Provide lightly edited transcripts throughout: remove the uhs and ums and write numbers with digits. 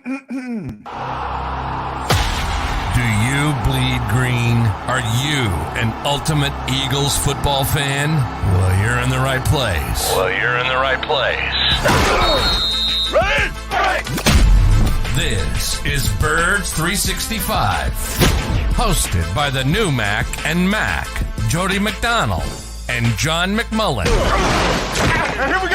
Do you bleed green? Are you an ultimate Eagles football fan? Well, you're in the right place. Ready? This is Birds 365, hosted by the new Mac and Mac, Jody McDonald and John McMullen. Here we go.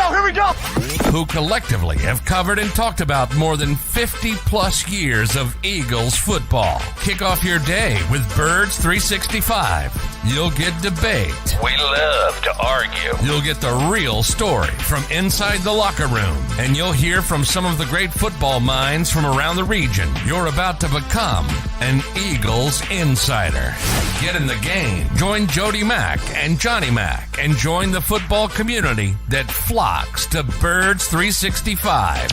Who collectively have covered and talked about more than 50 plus years of Eagles football. Kick off your day with Birds 365. You'll get debate. We love to argue. You'll get the real story from inside the locker room. And you'll hear from some of the great football minds from around the region. You're about to become an Eagles insider. Get in the game. Join Jody Mack and Johnny Mack and join the football community that flocks to Birds 365.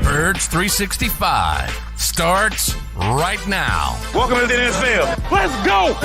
Birds 365 starts right now. Welcome to the NFL. Let's go.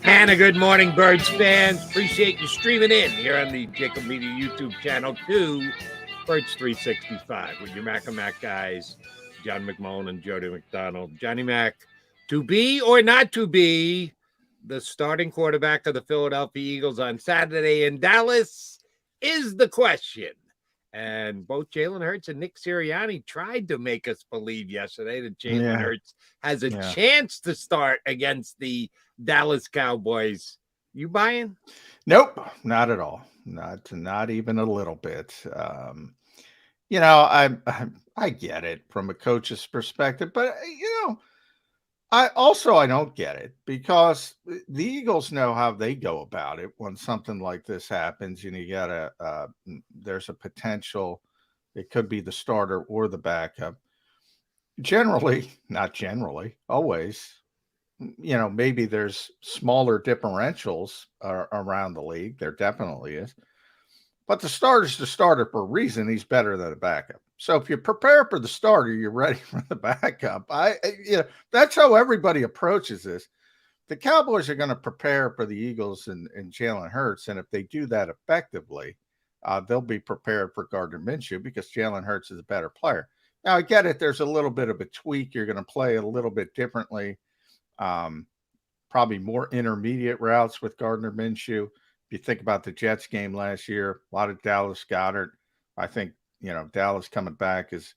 And a good morning, Birds fans. Appreciate you streaming in here on the JAKIB Media YouTube channel to Birds 365 with your Mac and Mac guys, John McMullen and Jody McDonald. Johnny Mac, to be or not to be the starting quarterback of the Philadelphia Eagles on Saturday in Dallas is the question. And both Jalen Hurts and Nick Sirianni tried to make us believe yesterday that Jalen Hurts has a chance to start against the Dallas Cowboys. You buying? Nope, not at all. Not even a little bit. I get it from a coach's perspective, but I don't get it because the Eagles know how they go about it when something like this happens. And you gotta, there's a potential. It could be the starter or the backup. Not generally, always. Maybe there's smaller differentials around the league. There definitely is. But the starter's the starter for a reason. He's better than a backup. So if you prepare for the starter, you're ready for the backup. That's how everybody approaches this. The Cowboys are going to prepare for the Eagles and Jalen Hurts. And if they do that effectively, they'll be prepared for Gardner Minshew because Jalen Hurts is a better player. Now, I get it. There's a little bit of a tweak. You're going to play a little bit differently. Probably more intermediate routes with Gardner Minshew. If you think about the Jets game last year, a lot of Dallas Goedert. I think, Dallas coming back is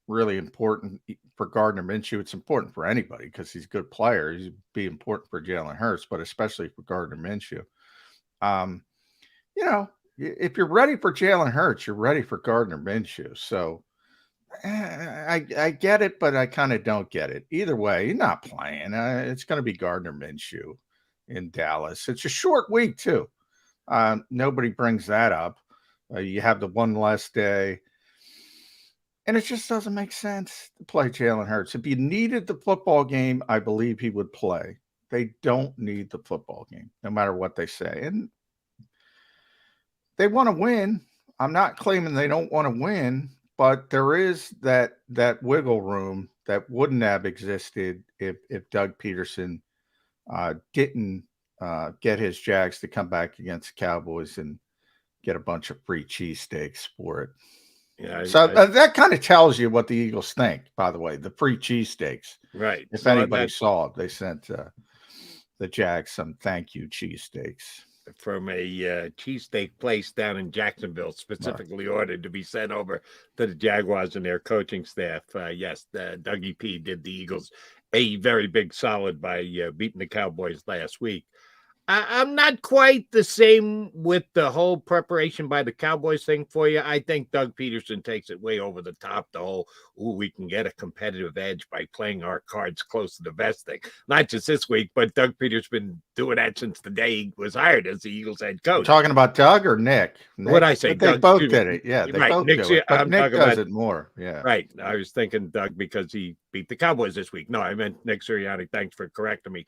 really important for Gardner Minshew. It's important for anybody because he's a good player. He'd be important for Jalen Hurts, but especially for Gardner Minshew. If you're ready for Jalen Hurts, you're ready for Gardner Minshew. So I get it, but I kind of don't get it. Either way, you're not playing. It's going to be Gardner Minshew in Dallas. It's a short week, too. Nobody brings that up. You have the one less day. And it just doesn't make sense to play Jalen Hurts. If you needed the football game, I believe he would play. They don't need the football game, no matter what they say. And they want to win. I'm not claiming they don't want to win, but there is that wiggle room that wouldn't have existed if Doug Peterson didn't get his Jags to come back against the Cowboys and get a bunch of free cheesesteaks for it. Yeah, that kind of tells you what the Eagles think, by the way, the free cheesesteaks. Right. If anybody saw it, they sent the Jags some thank you cheesesteaks. From a cheesesteak place down in Jacksonville, specifically ordered to be sent over to the Jaguars and their coaching staff. Dougie P did the Eagles a very big solid by beating the Cowboys last week. I'm not quite the same with the whole preparation by the Cowboys thing for you. I think Doug Peterson takes it way over the top. The whole, we can get a competitive edge by playing our cards close to the vest thing. Not just this week, but Doug Peterson's been doing that since the day he was hired as the Eagles head coach. You're talking about Doug or Nick? What'd I say? They Doug, both did it. Yeah, they right. both Nick's, do it. But I'm Nick talking does about it more. Yeah. Right. I was thinking Doug because he beat the Cowboys this week. No, I meant Nick Sirianni. Thanks for correcting me.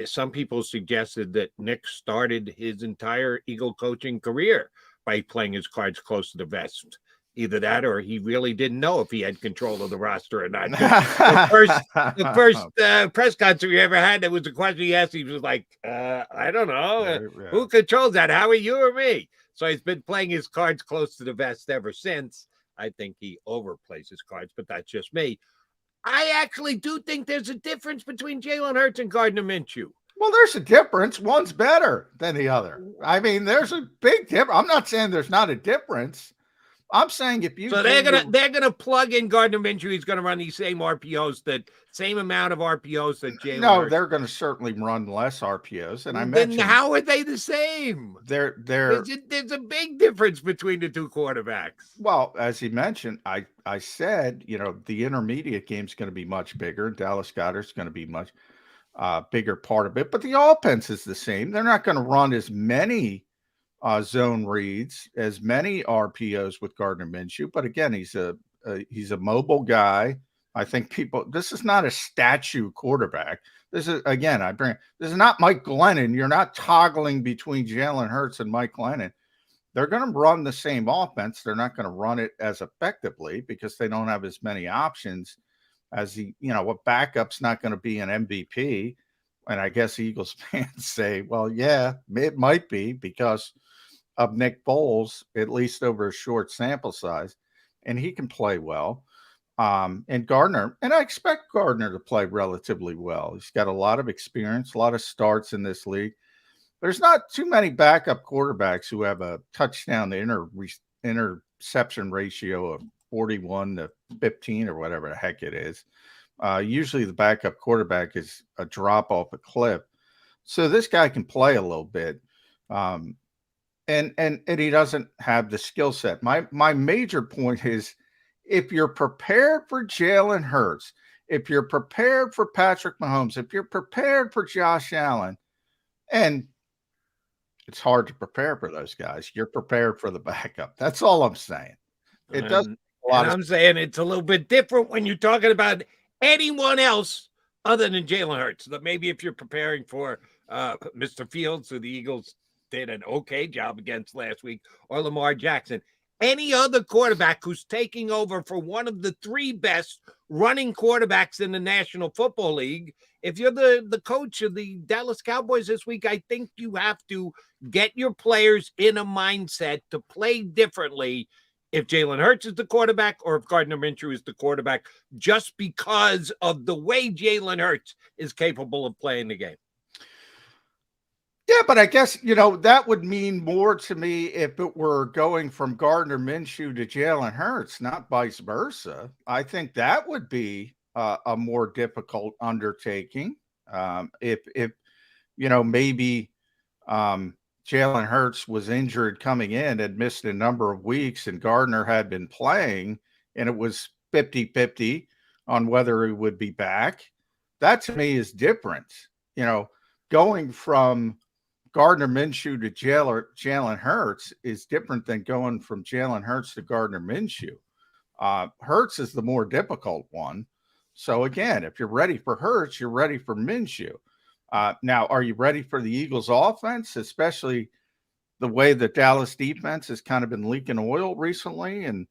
Some people suggested that Nick started his entire Eagle coaching career by playing his cards close to the vest. Either that or he really didn't know if he had control of the roster or not. The first press conference we ever had, there was a question he asked. He was like, I don't know. Who controls that, Howie, you or me? So he's been playing his cards close to the vest ever since. I think he overplays his cards, but that's just me. I actually do think there's a difference between Jalen Hurts and Gardner Minshew. Well, there's a difference. One's better than the other. I mean, there's a big difference. I'm not saying there's not a difference. I'm saying if you they're gonna plug in Gardner Minshew, he's gonna run these same RPOs, that same amount of RPOs that Jalen. No, Hurts. They're going to certainly run less RPOs. And I then mentioned, how are they the same? There's a big difference between the two quarterbacks. Well, as he mentioned, I said, the intermediate game is going to be much bigger. Dallas Goedert's going to be much bigger part of it, but the offense is the same. They're not going to run as many zone reads, as many RPOs with Gardner Minshew. But again, he's a mobile guy. I think this is not a statue quarterback. This is, again, this is not Mike Glennon. You're not toggling between Jalen Hurts and Mike Glennon. They're going to run the same offense. They're not going to run it as effectively because they don't have as many options as a backup's not going to be an MVP. And I guess Eagles fans say, well, yeah, it might be because of Nick Foles, at least over a short sample size, and he can play well. And Gardner, and I expect Gardner to play relatively well. He's got a lot of experience, a lot of starts in this league. There's not too many backup quarterbacks who have a touchdown to interception ratio of 41-15 or whatever the heck it is. Usually the backup quarterback is a drop off a cliff. So this guy can play a little bit. And he doesn't have the skill set. My major point is, if you're prepared for Jalen Hurts, if you're prepared for Patrick Mahomes, if you're prepared for Josh Allen, and it's hard to prepare for those guys, you're prepared for the backup. That's all I'm saying. It doesn't. I'm saying it's a little bit different when you're talking about anyone else other than Jalen Hurts. That maybe if you're preparing for Mr. Fields, who the Eagles did an okay job against last week, or Lamar Jackson. Any other quarterback who's taking over for one of the three best running quarterbacks in the National Football League, if you're the coach of the Dallas Cowboys this week, I think you have to get your players in a mindset to play differently if Jalen Hurts is the quarterback or if Gardner Minshew is the quarterback, just because of the way Jalen Hurts is capable of playing the game. Yeah, but I guess, that would mean more to me if it were going from Gardner Minshew to Jalen Hurts, not vice versa. I think that would be a more difficult undertaking. If maybe Jalen Hurts was injured coming in, had missed a number of weeks, and Gardner had been playing, and it was 50-50 on whether he would be back. That to me is different. Going from Gardner Minshew to Jalen Hurts is different than going from Jalen Hurts to Gardner Minshew. Hurts is the more difficult one. So again, if you're ready for Hurts, you're ready for Minshew. Now, are you ready for the Eagles offense, especially the way the Dallas defense has kind of been leaking oil recently? And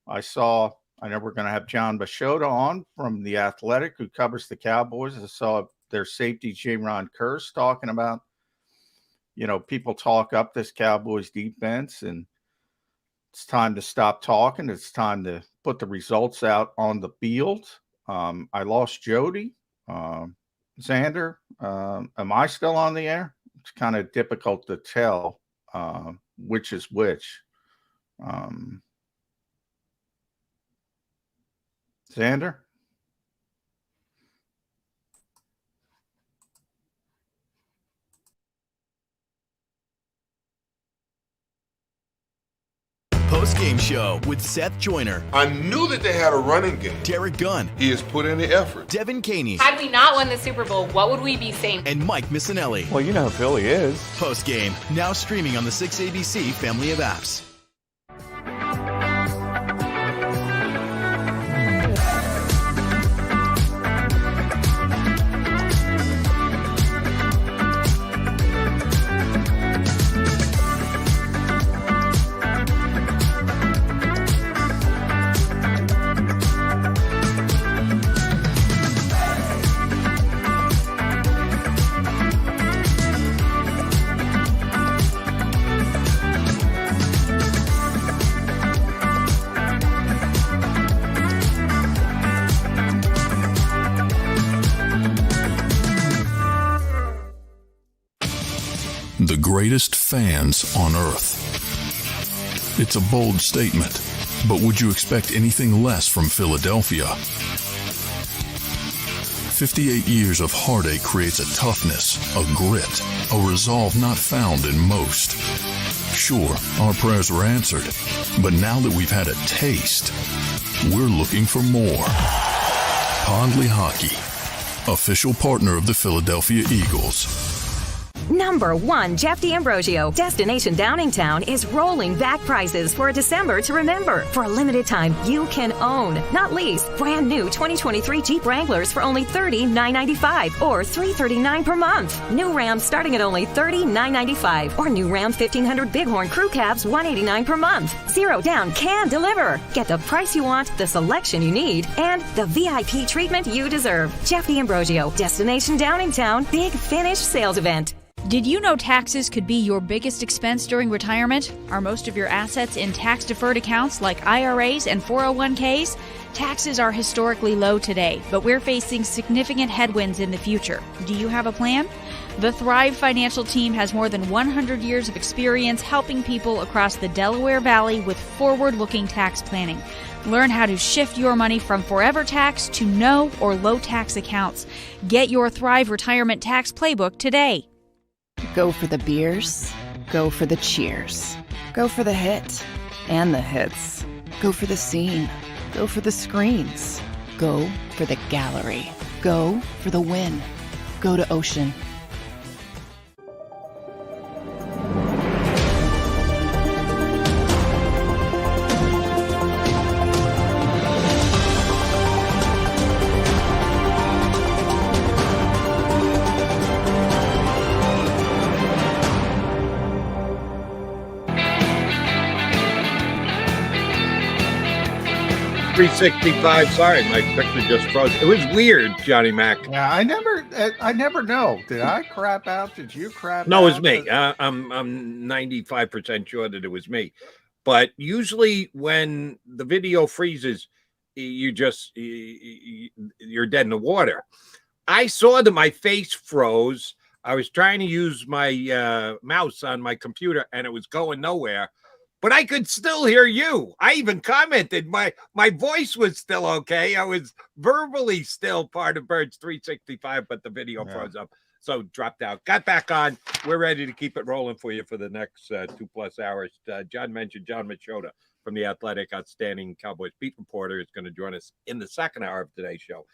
I know we're going to have John Machota on from The Athletic, who covers the Cowboys. I saw their safety, J-Ron Curse, talking about, people talk up this Cowboys defense, and it's time to stop talking. It's time to put the results out on the field. I lost Jody. Xander, am I still on the air? It's kind of difficult to tell which is which. Xander? post-game show with Seth Joyner, I knew that they had a running game. Derek Gunn, He has put in the effort. Devin Caney, Had we not won the Super Bowl, what would we be saying? and Mike Missinelli. Well, you know how Philly is. Post-game, now streaming on the 6ABC family of apps. The greatest fans on earth. It's a bold statement, but would you expect anything less from Philadelphia? 58 years of heartache creates a toughness, a grit, a resolve not found in most. Sure, our prayers were answered, but now that we've had a taste, we're looking for more. Pondley Hockey, official partner of the Philadelphia Eagles. Number 1, Jeff D'Ambrosio. Destination Downingtown is rolling back prices for a December to remember. For a limited time, you can own, not lease, brand new 2023 Jeep Wranglers for only $30,995 or $339 per month. New Rams starting at only $30,995 or new Ram 1500 Bighorn Crew Cabs $189 per month. Zero down can deliver. Get the price you want, the selection you need, and the VIP treatment you deserve. Jeff D'Ambrosio, Destination Downingtown, Big Finish Sales Event. Did you know taxes could be your biggest expense during retirement? Are most of your assets in tax-deferred accounts like IRAs and 401ks? Taxes are historically low today, but we're facing significant headwinds in the future. Do you have a plan? The Thrive Financial team has more than 100 years of experience helping people across the Delaware Valley with forward-looking tax planning. Learn how to shift your money from forever tax to no or low tax accounts. Get your Thrive Retirement Tax Playbook today. Go for the beers, go for the cheers, go for the hit and the hits, go for the scene, go for the screens, go for the gallery, go for the win, go to Ocean. .365. Sorry, my picture just froze. It was weird, Johnny Mac. Yeah, I never know. Did I crap out? Did you crap No, out? it was me. I'm 95% sure that it was me. But usually when the video freezes, you're dead in the water. I saw that my face froze. I was trying to use my mouse on my computer, and it was going nowhere. But I could still hear you. I even commented my voice was still okay. I was verbally still part of Birds 365, but the video froze up. So dropped out. Got back on. We're ready to keep it rolling for you for the next 2+ hours. John mentioned John Machota from The Athletic, outstanding Cowboys beat reporter, is going to join us in the second hour of today's show.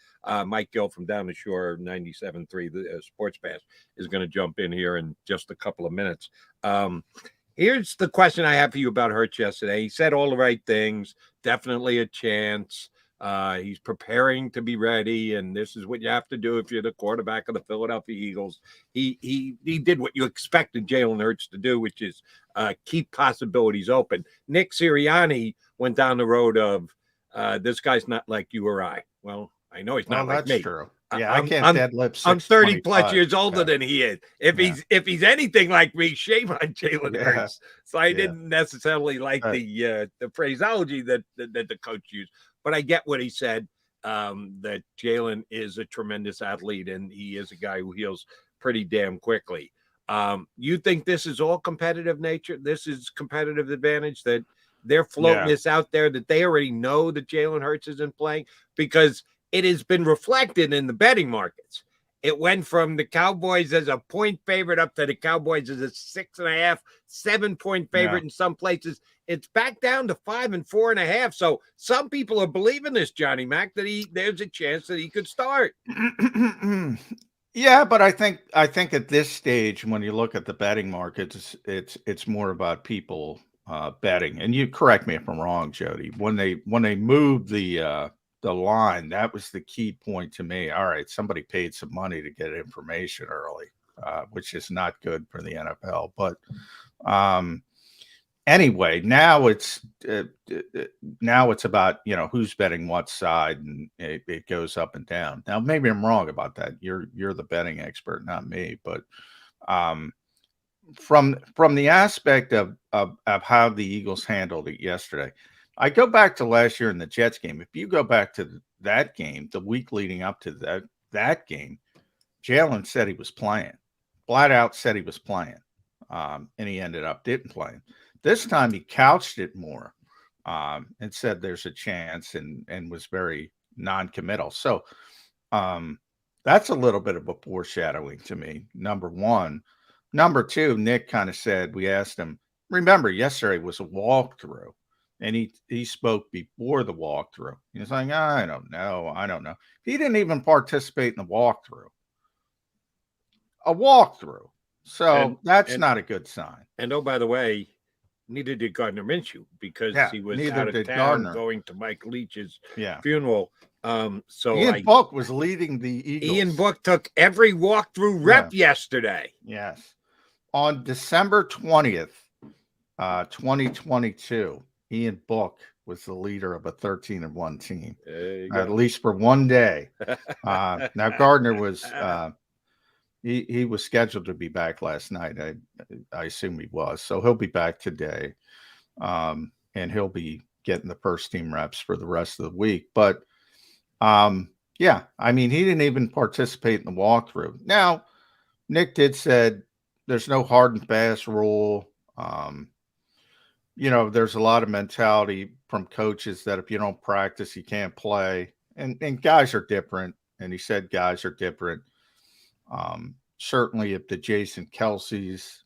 Mike Gill from Down the Shore 97.3, the Sports Pass, is going to jump in here in just a couple of minutes. Here's the question I have for you about Hurts yesterday. He said all the right things, definitely a chance. He's preparing to be ready, and this is what you have to do if you're the quarterback of the Philadelphia Eagles. He did what you expected Jalen Hurts to do, which is keep possibilities open. Nick Sirianni went down the road of this guy's not like you or I. Well, I know he's not like me. True. Yeah, I can't deadlift. I'm 30 plus years older than he is. If he's anything like me, shame on Jalen Hurts. So I didn't necessarily like the phraseology that the coach used, but I get what he said. That Jalen is a tremendous athlete, and he is a guy who heals pretty damn quickly. You think this is all competitive nature? This is competitive advantage that they're floating this out there, that they already know that Jalen Hurts isn't playing, because it has been reflected in the betting markets. It went from the Cowboys as a point favorite up to the Cowboys as a 6.5, 7-point favorite in some places. it's back down to 5 and 4.5. So some people are believing this, Johnny Mac, that there's a chance that he could start. Yeah, but I think at this stage, when you look at the betting markets, it's more about people betting. And you correct me if I'm wrong, Jody. When they moved the line, that was the key point to me. All right, somebody paid some money to get information early, which is not good for the NFL. But anyway, now it's about, who's betting what side, and it goes up and down. Now, maybe I'm wrong about that. You're the betting expert, not me. But from the aspect of how the Eagles handled it yesterday, I go back to last year in the Jets game. If you go back to that game, the week leading up to that game, Jalen said he was playing. Flat out said he was playing, and he ended up didn't play. This time he couched it more and said there's a chance, and was very non-committal. So that's a little bit of a foreshadowing to me, number one. Number two, Nick kind of said, we asked him, remember, yesterday was a walkthrough, and he spoke before the walkthrough. He was like, I don't know. He didn't even participate in the walkthrough. A walkthrough. So that's not a good sign. And, oh, by the way, neither did Gardner Minshew, because he was out of town going to Mike Leach's funeral. So Ian Book was leading the Eagles. Ian Book took every walkthrough rep yesterday. Yes. On December 20th, 2022, Ian Book was the leader of a 13-1 team, at least for one day. Now Gardner was he was scheduled to be back last night. I assume he was, so he'll be back today, and he'll be getting the first team reps for the rest of the week. But yeah, I mean, he didn't even participate in the walkthrough. Now, Nick did said there's no hard and fast rule. There's a lot of mentality from coaches that if you don't practice, you can't play. And guys are different. And he said guys are different. Certainly if the Jason Kelce's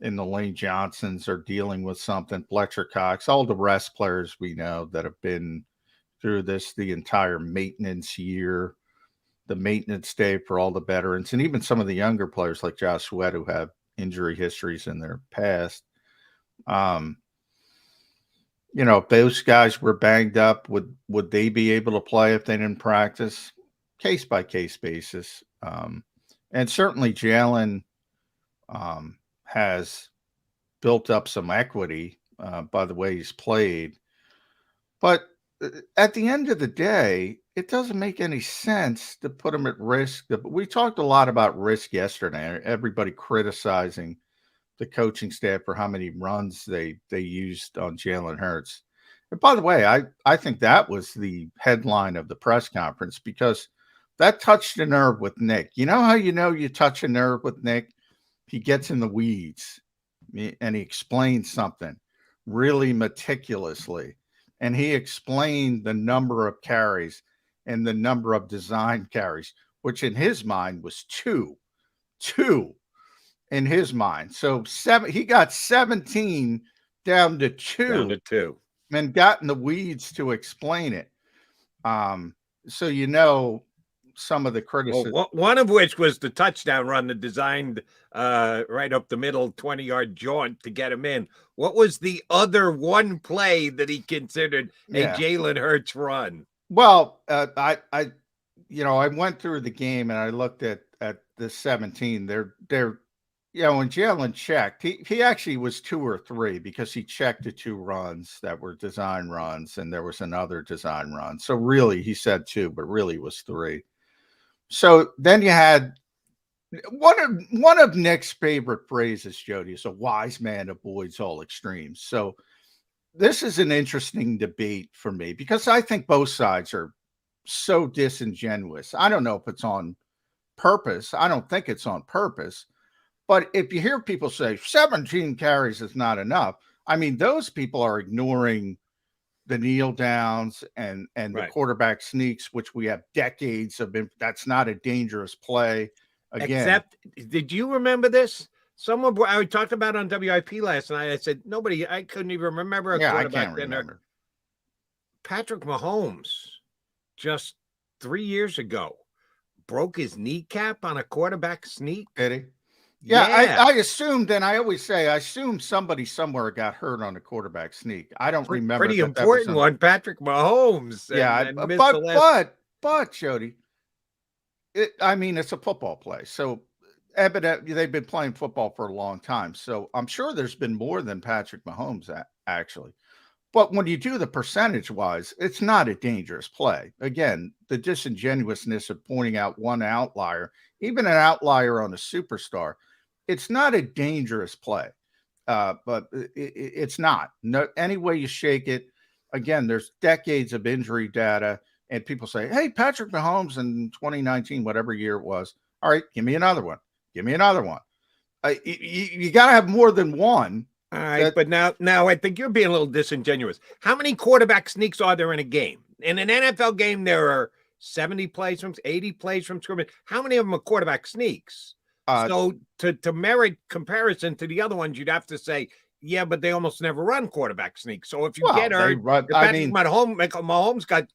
and the Lane Johnsons are dealing with something, Fletcher Cox, all the rest players we know that have been through this the entire maintenance year, the maintenance day for all the veterans, and even some of the younger players like Josh Sweat who have injury histories in their past. If those guys were banged up, would they be able to play if they didn't practice? Case by case basis. And certainly Jalen has built up some equity by the way he's played. But at the end of the day, it doesn't make any sense to put him at risk. We talked a lot about risk yesterday. Everybody criticizing the coaching staff for how many runs they used on Jalen Hurts. And by the way, I think that was the headline of the press conference, because that touched a nerve with Nick. You know how you touch a nerve with Nick? He gets in the weeds and he explains something really meticulously. And he explained the number of carries and the number of design carries, which in his mind was two in his mind. So he got 17 down to two. And got in the weeds to explain it. So some of the criticism. Well, one of which was the touchdown run, the designed right up the middle 20-yard jaunt to get him in. What was the other one play that he considered a Jalen Hurts run? Well, I went through the game and I looked at the 17. They're when Jalen checked, he actually was 2 or 3, because he checked the 2 runs that were design runs, and there was another design run. So really, he said 2, but really it was 3. So then you had one of Nick's favorite phrases, Jody, is a wise man avoids all extremes. So this is an interesting debate for me, because I think both sides are so disingenuous. I don't know if it's on purpose. I don't think it's on purpose. But if you hear people say 17 carries is not enough, I mean, those people are ignoring the kneel downs and the quarterback sneaks, which we have decades of. That's not a dangerous play. Again, Except, did you remember this? I talked about on WIP last night. I said I couldn't even remember a quarterback. I can't remember. Patrick Mahomes, just 3 years ago, broke his kneecap on a quarterback sneak. Did he? Yeah. I assumed, and I always say, I assume somebody somewhere got hurt on a quarterback sneak. I don't remember. Pretty important one, Patrick Mahomes. But Jody, it's a football play. So evidently they've been playing football for a long time. So I'm sure there's been more than Patrick Mahomes actually. But when you do the percentage wise, it's not a dangerous play. Again, the disingenuousness of pointing out one outlier, even an outlier on a superstar, it's not a dangerous play. But it's not. No, any way you shake it, again, there's decades of injury data, and people say, hey, Patrick Mahomes in 2019, whatever year it was, all right, give me another one. Give me another one. You got to have more than one. All right, but now I think you're being a little disingenuous. How many quarterback sneaks are there in a game? In an NFL game, there are 70 plays from 80 plays from scrimmage. How many of them are quarterback sneaks? So to merit comparison to the other ones, you'd have to say, yeah, but they almost never run quarterback sneaks. So if you get hurt, Mahomes got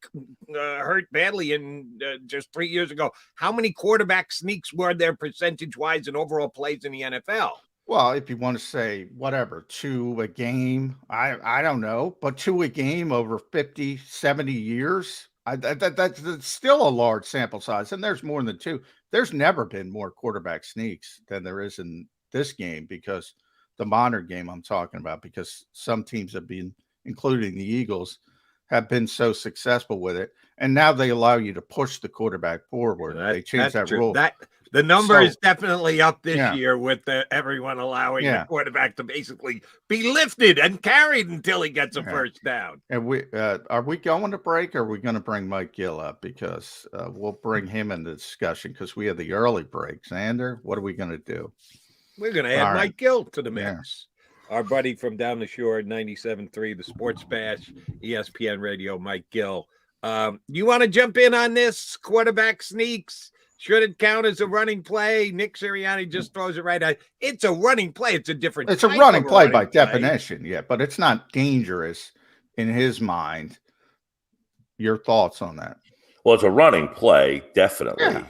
hurt badly in just 3 years ago. How many quarterback sneaks were there percentage-wise and overall plays in the NFL? Well, if you want to say whatever, 2 a game, I don't know, but 2 a game over 50, 70 years, that's still a large sample size. And there's more than 2. There's never been more quarterback sneaks than there is in this game, because the modern game I'm talking about, because some teams have been, including the Eagles, have been so successful with it. And now they allow you to push the quarterback forward. They changed that rule. The number is definitely up this year with everyone allowing the quarterback to basically be lifted and carried until he gets a first down. And are we going to break, or are we going to bring Mike Gill up? Because we'll bring him in the discussion, because we have the early break. Xander, what are we going to do? We're going to add Mike Gill to the mix. Yeah. Our buddy from down the shore, 97.3, the Sports Bash, ESPN Radio, Mike Gill. You want to jump in on this? Quarterback sneaks? Should it count as a running play? Nick Sirianni just throws it right out. It's a running play. It's a different. It's a running play by definition, yeah, but it's not dangerous in his mind. Your thoughts on that? Well, it's a running play, definitely. Yeah.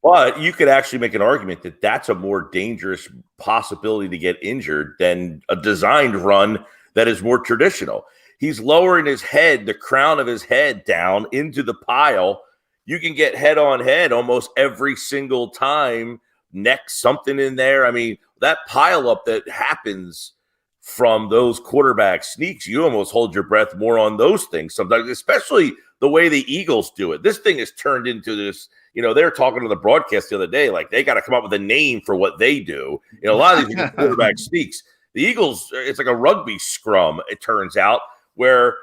But you could actually make an argument that that's a more dangerous possibility to get injured than a designed run that is more traditional. He's lowering his head, the crown of his head down into the pile. You can get head on head almost every single time, neck something in there. I mean, that pile up that happens from those quarterback sneaks, you almost hold your breath more on those things sometimes, especially the way the Eagles do it. This thing has turned into this, they were talking to the broadcast the other day, like they got to come up with a name for what they do. A lot of these quarterback sneaks, the Eagles, it's like a rugby scrum, it turns out, where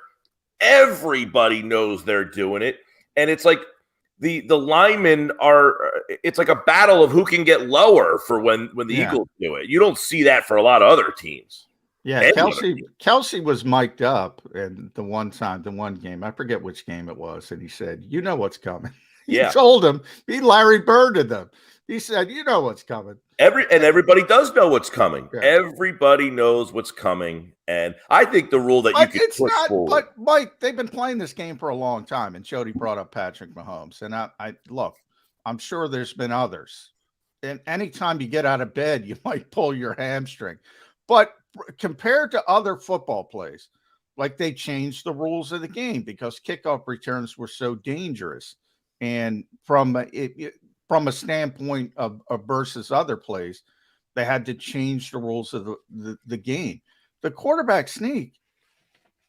everybody knows they're doing it. And it's like, the linemen it's like a battle of who can get lower for when the Eagles do it. You don't see that for a lot of other teams. Yeah, Kelsey was mic'd up, and the one game, I forget which game it was, and he said, "You know what's coming." He told him, he Larry Birded them. He said, "You know what's coming." Everybody does know what's coming. Yeah. Everybody knows what's coming, and I think the rule that you can push forward. But Mike, they've been playing this game for a long time, and Jody brought up Patrick Mahomes, and I look, I'm sure there's been others. And anytime you get out of bed, you might pull your hamstring. But compared to other football plays, like they changed the rules of the game because kickoff returns were so dangerous, and from a standpoint of versus other plays, they had to change the rules of the game. The quarterback sneak,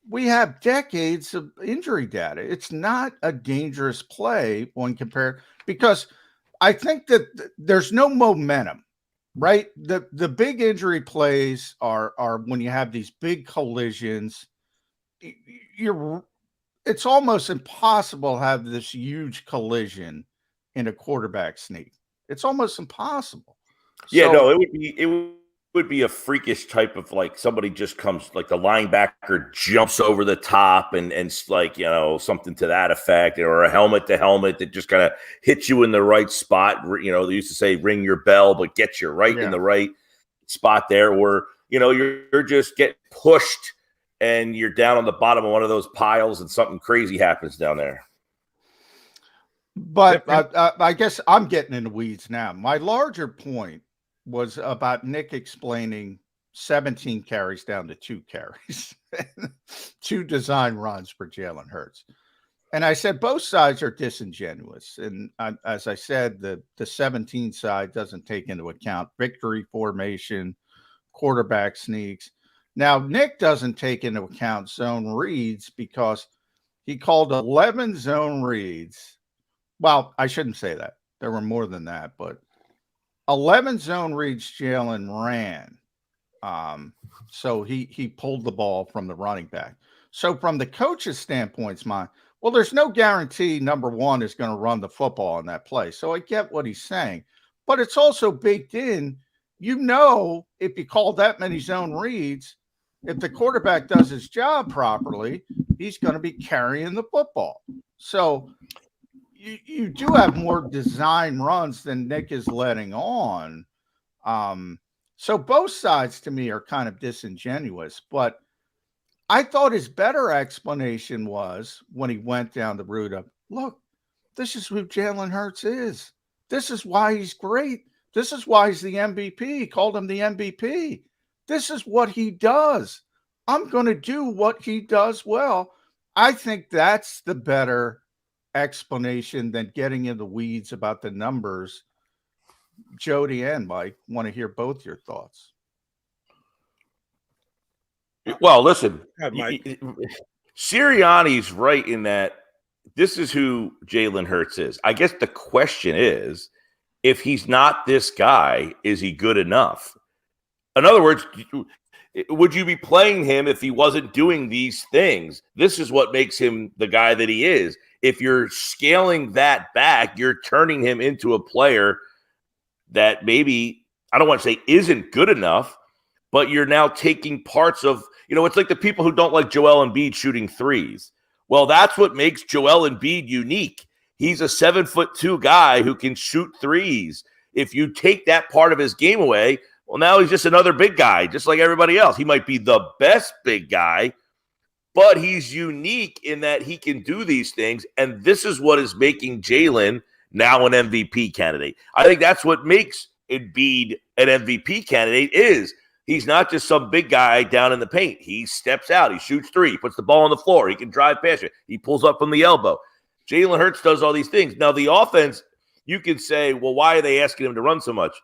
we have decades of injury data. It's not a dangerous play when compared, because I think that there's no momentum, right? The big injury plays are when you have these big collisions. It's almost impossible to have this huge collision in a quarterback sneak. It's almost impossible. Yeah, no, it would be a freakish type of, like, somebody just comes, like the linebacker jumps over the top and like, something to that effect, or a helmet to helmet that just kind of hits you in the right spot. They used to say ring your bell, but get you right in the right. spot there, or you're just getting pushed and you're down on the bottom of one of those piles and something crazy happens down there. But I guess I'm getting in the weeds now. My larger point was about Nick explaining 17 carries down to 2 carries, 2 design runs for Jalen Hurts. And I said both sides are disingenuous. And as I said, the 17 side doesn't take into account victory formation, quarterback sneaks. Now, Nick doesn't take into account zone reads because he called 11 zone reads. Well, I shouldn't say that. There were more than that, but 11 zone reads Jalen ran. So he pulled the ball from the running back. So from the coach's standpoint, well, there's no guarantee number one is going to run the football on that play. So I get what he's saying, but it's also baked in. If you call that many zone reads, if the quarterback does his job properly, he's going to be carrying the football. So you do have more design runs than Nick is letting on. So both sides to me are kind of disingenuous, but I thought his better explanation was when he went down the route of, look, this is who Jalen Hurts is. This is why he's great. This is why he's the MVP. He called him the MVP. This is what he does. I'm going to do what he does well. I think that's the better explanation than getting in the weeds about the numbers. Jody and Mike want to hear both your thoughts. Well, listen, Sirianni's right in that this is who Jalen Hurts is. I guess the question is, if he's not this guy, is he good enough? In other words, would you be playing him if he wasn't doing these things? This is what makes him the guy that he is. If you're scaling that back, you're turning him into a player that maybe, I don't want to say isn't good enough, but you're now taking parts of, it's like the people who don't like Joel Embiid shooting threes. Well, that's what makes Joel Embiid unique. He's a 7'2" guy who can shoot threes. If you take that part of his game away, well, now he's just another big guy, just like everybody else. He might be the best big guy, but he's unique in that he can do these things, and this is what is making Jalen now an MVP candidate. I think that's what makes Embiid an MVP candidate is he's not just some big guy down in the paint. He steps out. He shoots three. He puts the ball on the floor. He can drive past it. He pulls up from the elbow. Jalen Hurts does all these things. Now, the offense, you can say, well, why are they asking him to run so much?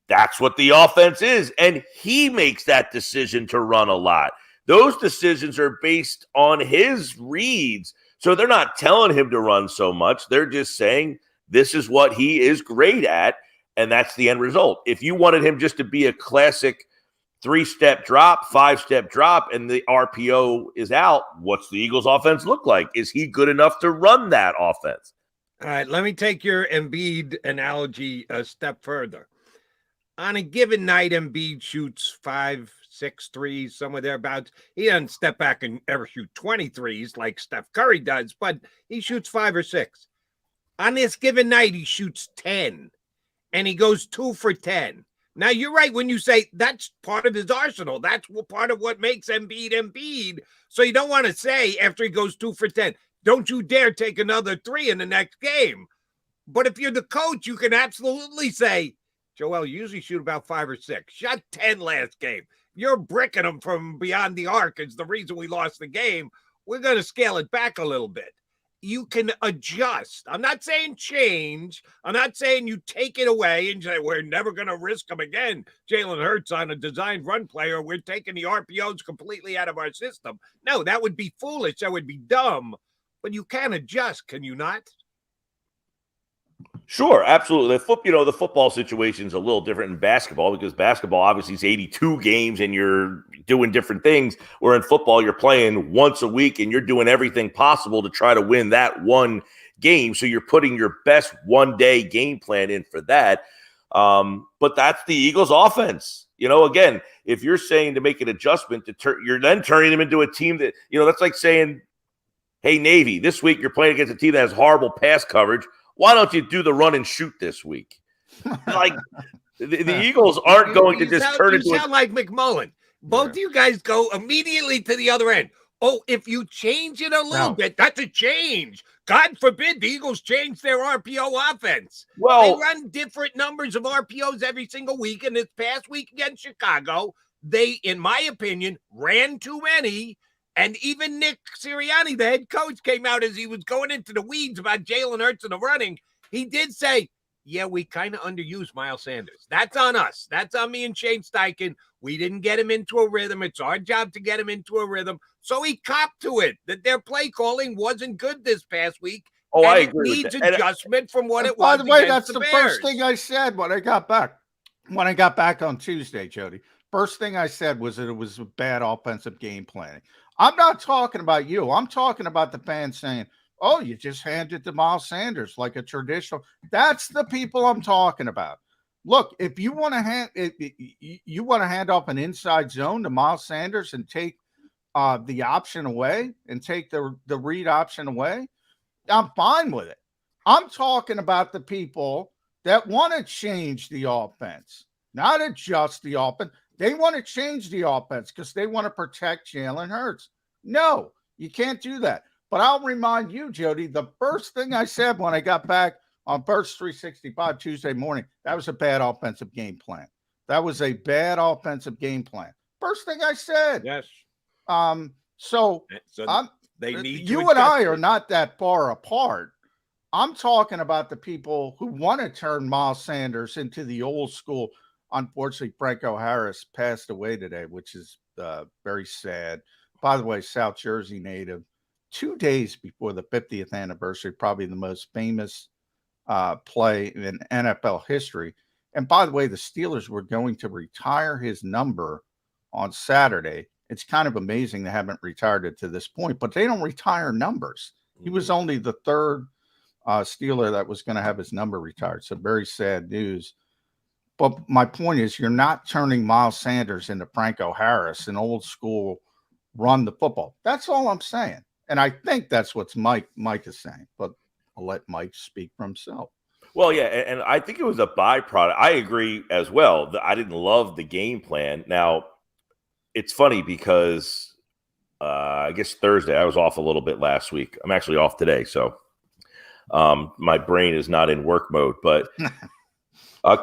That's what the offense is, and he makes that decision to run a lot. Those decisions are based on his reads, so they're not telling him to run so much. They're just saying this is what he is great at, and that's the end result. If you wanted him just to be a classic 3-step drop, 5-step drop, and the RPO is out, what's the Eagles' offense look like? Is he good enough to run that offense? All right, let me take your Embiid analogy a step further. On a given night, Embiid shoots 5, 6 threes, somewhere thereabouts. He doesn't step back and ever shoot 20 threes like Steph Curry does, but he shoots 5 or 6. On this given night, he shoots 10, and he goes 2 for 10. Now, you're right when you say that's part of his arsenal. That's part of what makes Embiid Embiid. So you don't want to say after he goes 2 for 10, don't you dare take another 3 in the next game. But if you're the coach, you can absolutely say, Joel, you usually shoot about 5 or 6. Shot 10 last game. You're bricking them from beyond the arc. It's the reason we lost the game. We're going to scale it back a little bit. You can adjust. I'm not saying change. I'm not saying you take it away and say, we're never going to risk him again. Jalen Hurts on a designed run player. We're taking the RPOs completely out of our system. No, that would be foolish. That would be dumb. But you can adjust, can you not? Sure, absolutely. The football situation is a little different in basketball because basketball obviously is 82 games and you're doing different things. Where in football, you're playing once a week and you're doing everything possible to try to win that one game. So you're putting your best one-day game plan in for that. But that's the Eagles' offense. Again, if you're saying to make an adjustment, you're then turning them into a team that, that's like saying, hey, Navy, this week you're playing against a team that has horrible pass coverage. Why don't you do the run and shoot this week? Like, The Eagles aren't going to just turn into You sound like McMullen. Both of you guys go immediately to the other end. Oh, if you change it a little bit, that's a change. God forbid the Eagles change their RPO offense. Well, they run different numbers of RPOs every single week. And this past week against Chicago, they, in my opinion, ran too many. And even Nick Sirianni, the head coach, came out as he was going into the weeds about Jalen Hurts and the running. He did say, yeah, we kind of underused Miles Sanders. That's on us. That's on me and Shane Steichen. We didn't get him into a rhythm. It's our job to get him into a rhythm. So he copped to it, that their play calling wasn't good this past week. Oh, and I it agree needs with that. adjustment from what it was. By the way, that's the the Bears. first thing I said when I got back. When I got back on Tuesday, Jody, first thing I said was that it was a bad offensive game planning. I'm not talking about you. I'm talking about the fans saying, oh, you just handed to Miles Sanders like a traditional. That's the people I'm talking about. Look, if you want to hand off an inside zone to Miles Sanders and take the option away and take the read option away, I'm fine with it. I'm talking about the people that want to change the offense, not adjust the offense. They want to change the offense because they want to protect Jalen Hurts. No, you can't do that. But I'll remind you, Jody, the first thing I said when I got back on First 365 Tuesday morning, that was a bad offensive game plan. That was a bad offensive game plan. First thing I said. Yes. They need you and I are not that far apart. I'm talking about the people who want to turn Miles Sanders into the old school. Unfortunately, Franco Harris passed away today, which is very sad. By the way, South Jersey native. 2 days before the 50th anniversary, probably the most famous play in NFL history. And by the way, the Steelers were going to retire his number on Saturday. It's kind of amazing they haven't retired it to this point, but they don't retire numbers. He was only the third Steeler that was going to have his number retired. So very sad news. But my point is, you're not turning Miles Sanders into Franco Harris, an old school run the football. That's all I'm saying. And I think that's what Mike is saying, but I'll let Mike speak for himself. Well, yeah, and I think it was a byproduct. I agree as well. I didn't love the game plan. Now, it's funny because I guess Thursday, I was off a little bit last week. I'm actually off today, so my brain is not in work mode. But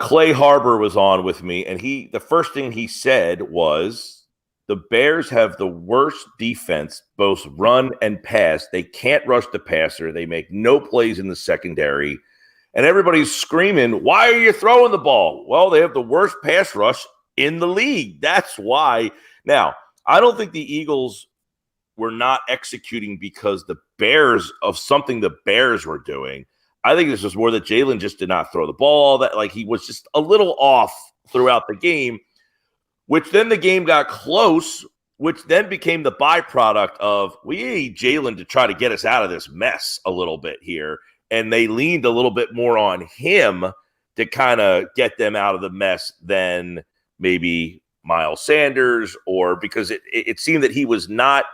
Clay Harbor was on with me, and the first thing he said was, the Bears have the worst defense, both run and pass. They can't rush the passer. They make no plays in the secondary. And everybody's screaming, why are you throwing the ball? Well, they have the worst pass rush in the league. That's why. Now, I don't think the Eagles were not executing because the Bears were doing. I think this was more that Jalen just did not throw the ball. That he was just a little off throughout the game. Which then the game got close, which then became the byproduct of we need Jalen to try to get us out of this mess a little bit here. And they leaned a little bit more on him to kind of get them out of the mess than maybe Miles Sanders, or because it seemed that he was not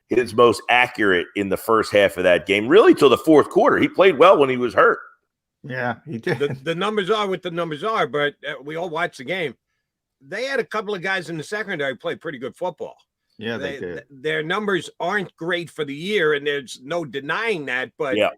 his most accurate in the first half of that game, really till the fourth quarter. He played well when he was hurt. Yeah, he did. The numbers are what the numbers are, but we all watched the game. They had a couple of guys in the secondary play pretty good football. Yeah, they did. Their numbers aren't great for the year, and there's no denying that. But yeah.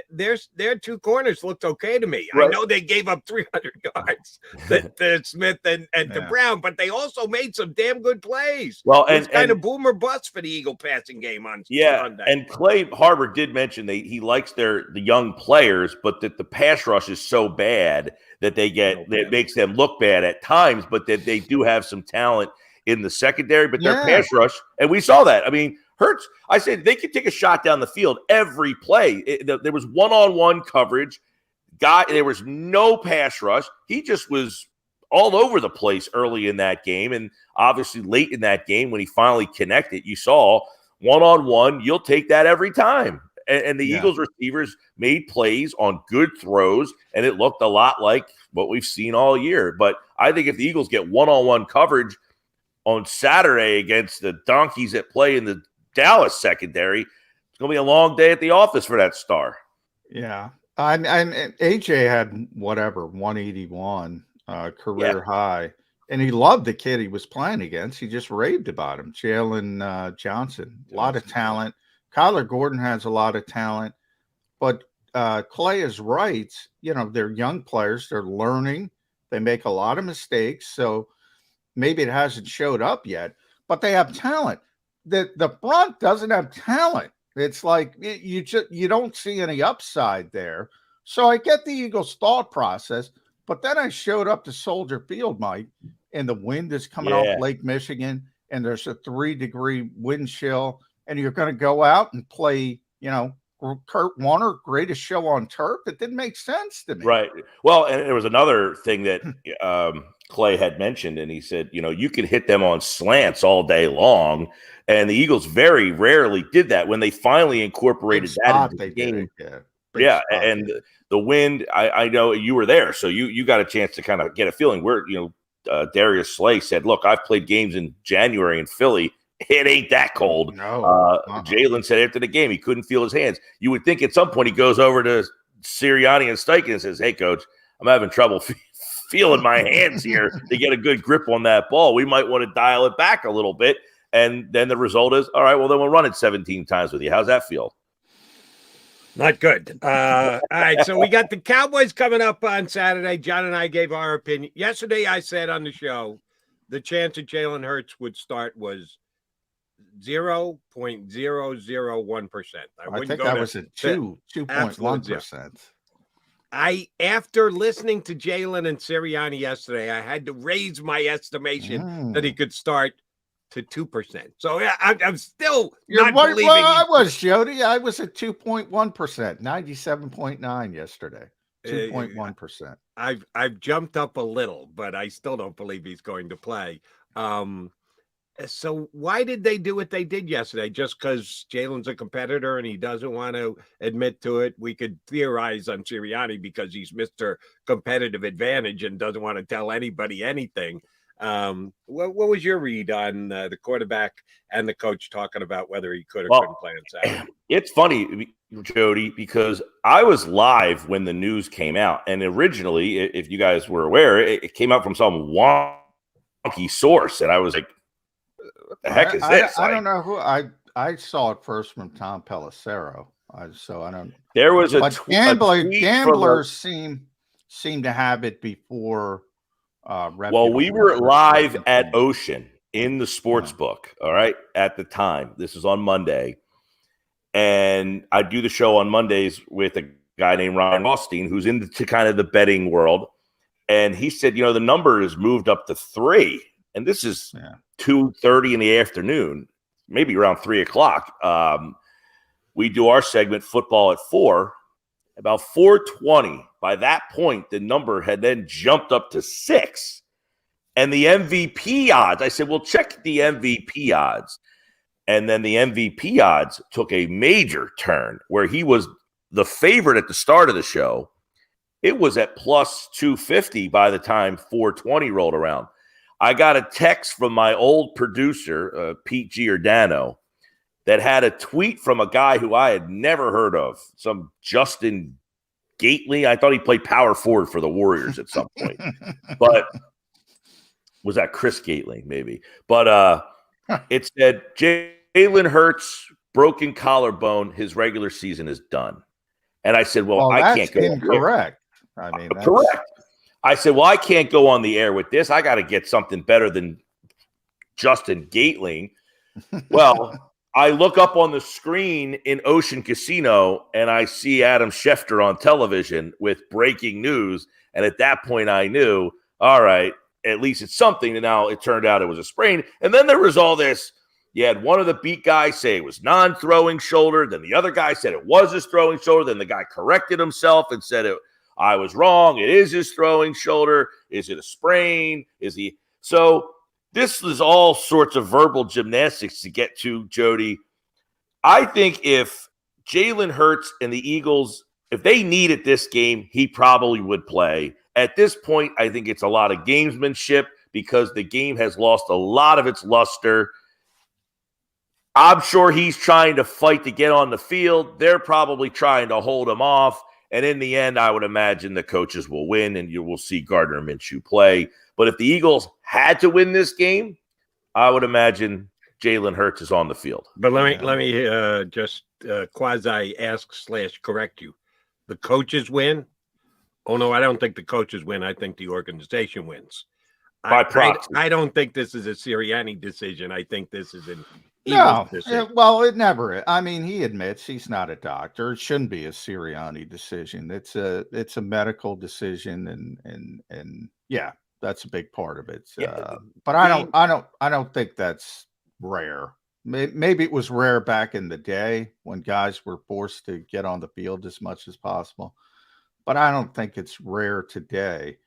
Their two corners looked okay to me. Right. I know they gave up 300 yards to Smith and to Brown, but they also made some damn good plays. Well, it's kind of boomer bust for the Eagle passing game on Sunday. And Clay Harbor did mention he likes the young players, but that the pass rush is so bad that it makes them look bad at times, but that they do have some talent in the secondary, but their pass rush, and we saw that. I mean, Hurts, I said they could take a shot down the field every play. There was one-on-one coverage. There was no pass rush. He just was all over the place early in that game. And obviously late in that game when he finally connected, you saw one-on-one, you'll take that every time. And the Eagles receivers made plays on good throws, and it looked a lot like what we've seen all year. But I think if the Eagles get one-on-one coverage on Saturday against the donkeys that play in the Dallas secondary, it's going to be a long day at the office for that star. Yeah. And AJ had 181 career high. And he loved the kid he was playing against. He just raved about him. Jalen Johnson, a lot of talent. Kyler Gordon has a lot of talent. But Clay is right. You know, they're young players. They're learning. They make a lot of mistakes. So maybe it hasn't showed up yet. But they have talent. The front doesn't have talent. It's like you don't see any upside there. So I get the Eagles' thought process. But then I showed up to Soldier Field, Mike, and the wind is coming off Lake Michigan, and there's a 3-degree wind chill, and you're going to go out and play, you know, Kurt Warner, greatest show on turf. It didn't make sense to me. Right. Well, and there was another thing that Clay had mentioned, and he said, you know, you could hit them on slants all day long, and the Eagles very rarely did that. When they finally incorporated that into the game. Yeah, and the wind, I know you were there, so you got a chance to kind of get a feeling. Darius Slay said, look, I've played games in January in Philly. It ain't that cold. No. Jalen said after the game he couldn't feel his hands. You would think at some point he goes over to Sirianni and Steichen and says, hey, Coach, I'm having trouble feeling my hands here to get a good grip on that ball. We might want to dial it back a little bit. And then the result is, all right, well, then we'll run it 17 times with you. How's that feel? Not good. All right, so we got the Cowboys coming up on Saturday. John and I gave our opinion. Yesterday I said on the show the chance that Jalen Hurts would start was 0.001%. I think that was at 2.1%. After listening to Jalen and Sirianni yesterday, I had to raise my estimation that he could start to 2%. So yeah, I'm still not believing. I was, Jody. I was at 2.1%, 97.9 yesterday. 2.1%. I've jumped up a little, but I still don't believe he's going to play. So why did they do what they did yesterday? Just because Jalen's a competitor and he doesn't want to admit to it? We could theorize on Sirianni because he's Mr. Competitive Advantage and doesn't want to tell anybody anything. What was your read on the quarterback and the coach talking about whether he could or couldn't play on Saturday? It's funny, Jody, because I was live when the news came out, and originally, if you guys were aware, it came out from some wonky source, and I was like, "What the heck is this?" I don't know who I saw it first from Tom Pelissero, so I don't. There was gamblers seem to have it before. Well, we were live at Ocean in the sports book, all right, at the time. This is on Monday. And I do the show on Mondays with a guy named Ryan Rothstein, who's into kind of the betting world. And he said, you know, the number is moved up to 3. And this is 2:30 in the afternoon, maybe around 3 o'clock. We do our segment, Football at 4. About 4:20, by that point, the number had then jumped up to 6. And the MVP odds, I said, well, check the MVP odds. And then the MVP odds took a major turn where he was the favorite at the start of the show. It was at plus 250 by the time 4:20 rolled around. I got a text from my old producer, Pete Giordano, that had a tweet from a guy who I had never heard of, some Justin Gately. I thought he played power forward for the Warriors at some point. But was that Chris Gately, maybe? But it said, Jalen Hurts, broken collarbone, his regular season is done. And I said, well, I can't go. Incorrect. I mean, correct. I said, well, I can't go on the air with this. I got to get something better than Justin Gately. Well, I look up on the screen in Ocean Casino and I see Adam Schefter on television with breaking news. And at that point I knew, all right, at least it's something. And now it turned out it was a sprain. And then there was all this. You had one of the beat guys say it was non-throwing shoulder. Then the other guy said it was his throwing shoulder. Then the guy corrected himself and said, I was wrong. It is his throwing shoulder. Is it a sprain? So this is all sorts of verbal gymnastics to get to, Jody. I think if Jalen Hurts and the Eagles, if they needed this game, he probably would play. At this point, I think it's a lot of gamesmanship because the game has lost a lot of its luster. I'm sure he's trying to fight to get on the field. They're probably trying to hold him off. And in the end, I would imagine the coaches will win and you will see Gardner Minshew play. But if the Eagles had to win this game, I would imagine Jalen Hurts is on the field. But let me just quasi ask / correct you. The coaches win? Oh, no, I don't think the coaches win. I think the organization wins. By proxy. I don't think this is a Sirianni decision. I think this is an No, Eagles decision. well, it never is. I mean, he admits he's not a doctor. It shouldn't be a Sirianni decision. It's a medical decision, and yeah, that's a big part of it. But I don't think that's rare. Maybe it was rare back in the day when guys were forced to get on the field as much as possible, but I don't think it's rare today.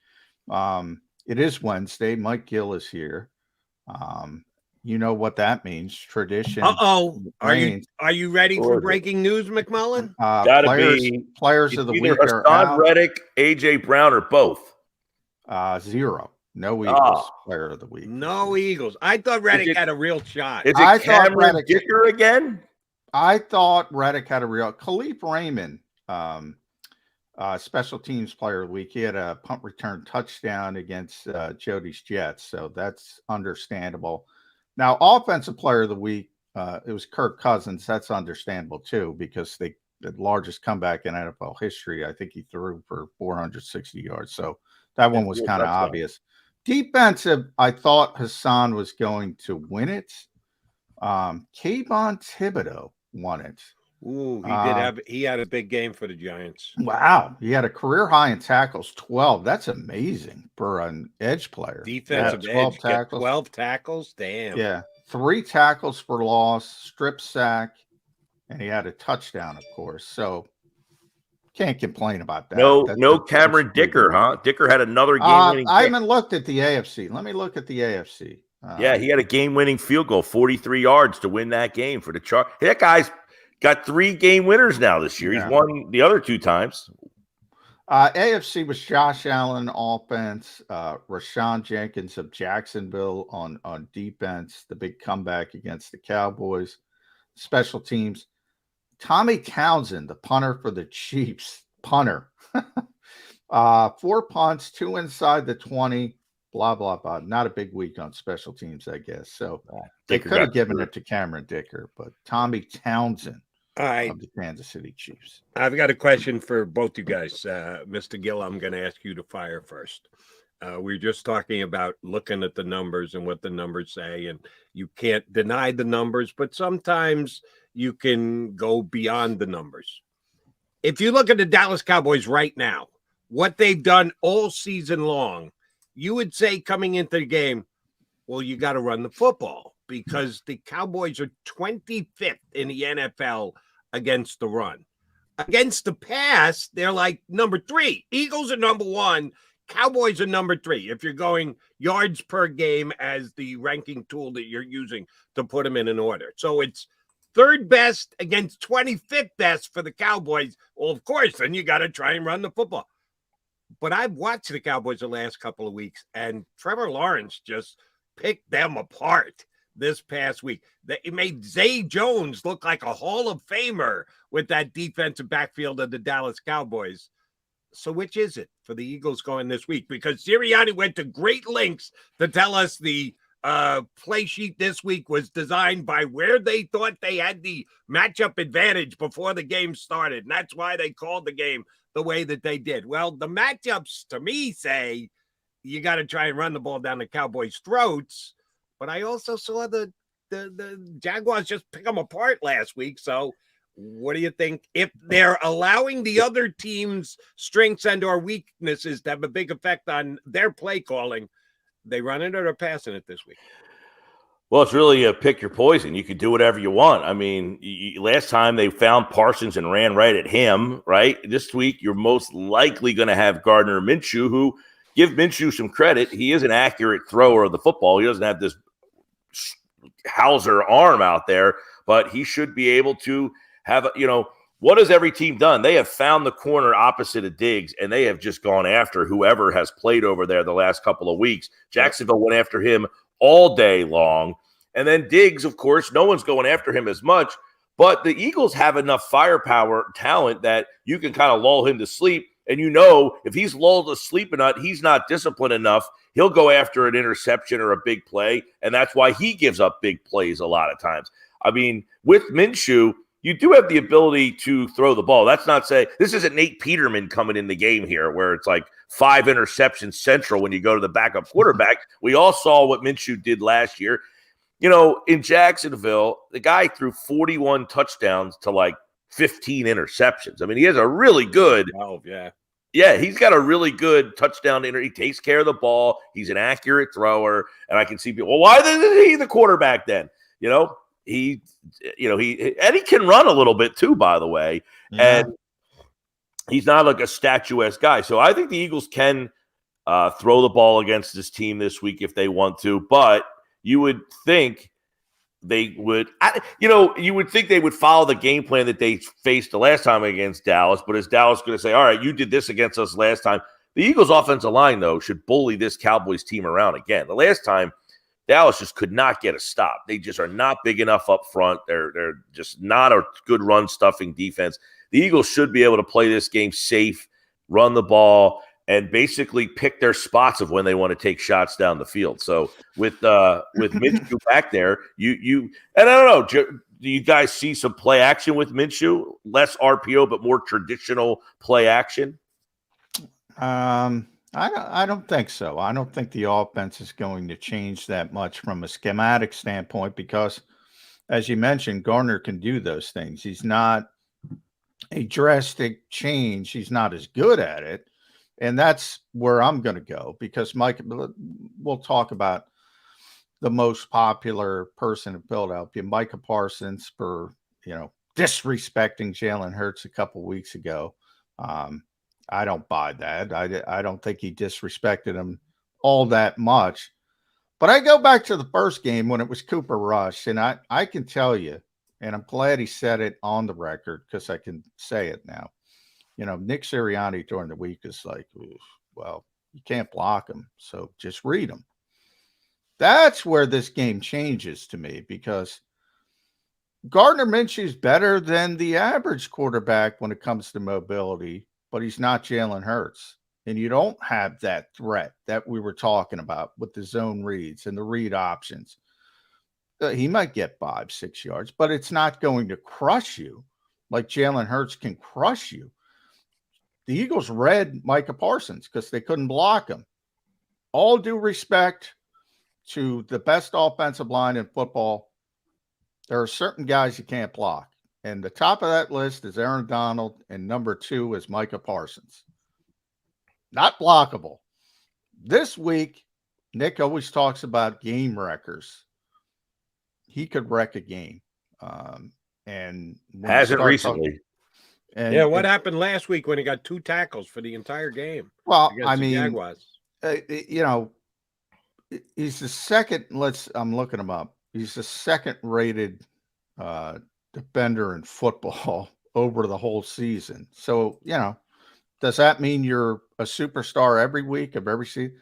It is Wednesday. Mike Gill is here. You know what that means. Tradition. Are you ready for breaking news, McMullen? Players of the either week are Hassan out. Reddick, AJ Brown, or both. 0. No Eagles player of the week. No Eagles. I thought Reddick had a real shot. Is it Cameron Dicker again? I thought Reddick had a real. Khalif Raymond, special teams player of the week. He had a punt return touchdown against Jody's Jets, so that's understandable. Now, offensive player of the week, it was Kirk Cousins. That's understandable too, because the largest comeback in NFL history. I think he threw for 460 yards. So that one was kind of obvious. Defensive, I thought Hassan was going to win it. Kayvon Thibodeau won it. Ooh, he had a big game for the Giants. Wow. He had a career high in tackles, 12. That's amazing for an edge player. Defensive edge, 12 tackles. Damn. Yeah. 3 tackles for loss, strip sack, and he had a touchdown, of course. So can't complain about that. No Cameron Dicker, huh? Dicker had another game-winning I haven't looked at the AFC. Let me look at the AFC. Yeah, he had a game-winning field goal, 43 yards to win that game for the Chargers. That guy's got 3 game winners now this year. Yeah. He's won the other 2 times. AFC was Josh Allen offense, Rashawn Jenkins of Jacksonville on defense, the big comeback against the Cowboys. Special teams, Tommy Townsend, the punter for the Chiefs, 4 punts, 2 inside the 20, blah, blah, blah. Not a big week on special teams, I guess. So they could have given it to Cameron Dicker, but Tommy Townsend of the Kansas City Chiefs. I've got a question for both you guys. Mr. Gill, I'm going to ask you to fire first. We're just talking about looking at the numbers and what the numbers say, and you can't deny the numbers, but sometimes you can go beyond the numbers. If you look at the Dallas Cowboys right now, what they've done all season long, you would say coming into the game, well, you got to run the football because the Cowboys are 25th in the NFL against the run. Against the pass, they're like number 3. Eagles are number 1. Cowboys are number 3. If you're going yards per game as the ranking tool that you're using to put them in an order. So it's 3rd best against 25th best for the Cowboys. Well, of course, then you got to try and run the football. But I've watched the Cowboys the last couple of weeks, and Trevor Lawrence just picked them apart this past week. It made Zay Jones look like a Hall of Famer with that defensive backfield of the Dallas Cowboys. So which is it for the Eagles going this week? Because Sirianni went to great lengths to tell us the play sheet this week was designed by where they thought they had the matchup advantage before the game started. And that's why they called the game the way that they did. Well, the matchups to me say you got to try and run the ball down the Cowboys' throats. But I also saw the Jaguars just pick them apart last week. So what do you think? If they're allowing the other team's strengths and or weaknesses to have a big effect on their play calling, they run it or they're passing it this week? Well, it's really a pick your poison. You could do whatever you want. I mean, last time they found Parsons and ran right at him, right? This week, you're most likely going to have Gardner Minshew, who, give Minshew some credit, he is an accurate thrower of the football. He doesn't have this Hauser arm out there, but he should be able to have, what has every team done? They have found the corner opposite of Diggs, and they have just gone after whoever has played over there the last couple of weeks. Jacksonville went after him all day long. And then Diggs, of course, no one's going after him as much, But the Eagles have enough firepower, talent that you can kind of lull him to sleep. And you know, if he's lulled to sleep enough, he's not disciplined enough, he'll go after an interception or a big play. And that's why he gives up big plays a lot of times. I mean, with Minshew, you do have the ability to throw the ball. That's not say this isn't Nate Peterman coming in the game here where it's like 5 interceptions central when you go to the backup quarterback. We all saw what Minshew did last year. You know, in Jacksonville, the guy threw 41 touchdowns to like 15 interceptions. I mean, he has a really good 12, yeah. Yeah, he's got a really good touchdown. He takes care of the ball. He's an accurate thrower. And I can see people, well, why isn't he the quarterback then? You know, he can run a little bit too, by the way. Yeah. And he's not like a statuesque guy. So I think the Eagles can throw the ball against this team this week if they want to. But you would think they would, you would think they would follow the game plan that they faced the last time against Dallas. But is Dallas going to say, all right, you did this against us last time? The Eagles' offensive line, though, should bully this Cowboys team around again. The last time, Dallas just could not get a stop. They just are not big enough up front. They're just not a good run-stuffing defense. The Eagles should be able to play this game safe, run the ball, and basically pick their spots of when they want to take shots down the field. So with Minshew back there, you and I don't know, do you guys see some play action with Minshew? Less RPO, but more traditional play action? I don't think so. I don't think the offense is going to change that much from a schematic standpoint because, as you mentioned, Gardner can do those things. He's not a drastic change. He's not as good at it. And that's where I'm going to go because we'll talk about the most popular person in Philadelphia, Micah Parsons, for, disrespecting Jalen Hurts a couple weeks ago. I don't buy that. I don't think he disrespected him all that much. But I go back to the first game when it was Cooper Rush, and I can tell you, and I'm glad he said it on the record because I can say it now. Nick Sirianni during the week is like, well, you can't block him, so just read him. That's where this game changes to me because Gardner Minshew is better than the average quarterback when it comes to mobility, but he's not Jalen Hurts. And you don't have that threat that we were talking about with the zone reads and the read options. He might get 5-6 yards, but it's not going to crush you like Jalen Hurts can crush you. The Eagles read Micah Parsons because they couldn't block him. All due respect to the best offensive line in football, there are certain guys you can't block. And the top of that list is Aaron Donald, and number 2 is Micah Parsons. Not blockable. This week, Nick always talks about game wreckers. He could wreck a game. And hasn't recently. What happened last week when he got 2 tackles for the entire game? Well, I mean, he's the second. I'm looking him up. He's the second-rated defender in football over the whole season. So, does that mean you're a superstar every week of every season?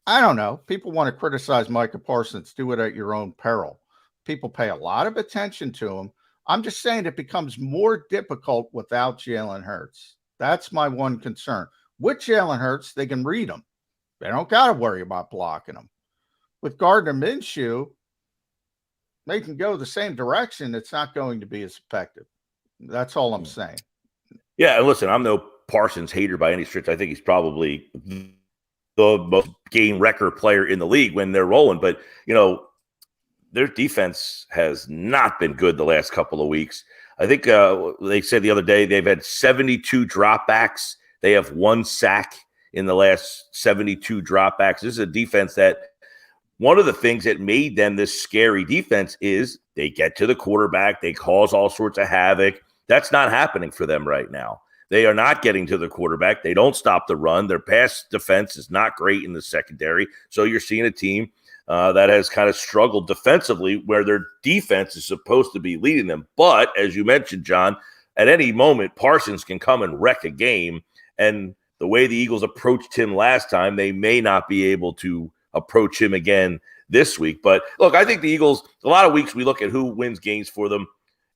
I don't know. People want to criticize Micah Parsons. Do it at your own peril. People pay a lot of attention to him. I'm just saying it becomes more difficult without Jalen Hurts. That's my one concern. With Jalen Hurts, they can read him. They don't got to worry about blocking him. With Gardner Minshew, they can go the same direction. It's not going to be as effective. That's all I'm saying. Yeah, and listen, I'm no Parsons hater by any stretch. I think he's probably the most game wrecker player in the league when they're rolling. But, their defense has not been good the last couple of weeks. I think they said the other day they've had 72 dropbacks. They have 1 sack in the last 72 dropbacks. This is a defense that one of the things that made them this scary defense is they get to the quarterback. They cause all sorts of havoc. That's not happening for them right now. They are not getting to the quarterback. They don't stop the run. Their pass defense is not great in the secondary. So you're seeing a team that has kind of struggled defensively where their defense is supposed to be leading them. But as you mentioned, John, at any moment, Parsons can come and wreck a game. And the way the Eagles approached him last time, they may not be able to approach him again this week. But look, I think the Eagles, a lot of weeks we look at who wins games for them.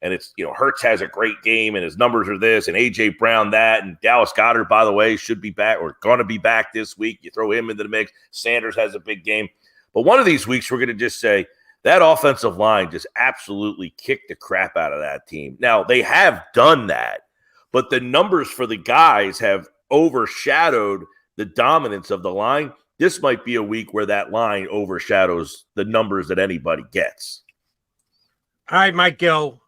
and it's, Hurts has a great game and his numbers are this, and A.J. Brown that, and Dallas Goedert, by the way, should be back or going to be back this week. You throw him into the mix. Sanders has a big game. But one of these weeks, we're going to just say that offensive line just absolutely kicked the crap out of that team. Now, they have done that, but the numbers for the guys have overshadowed the dominance of the line. This might be a week where that line overshadows the numbers that anybody gets. All right, Mike Gill,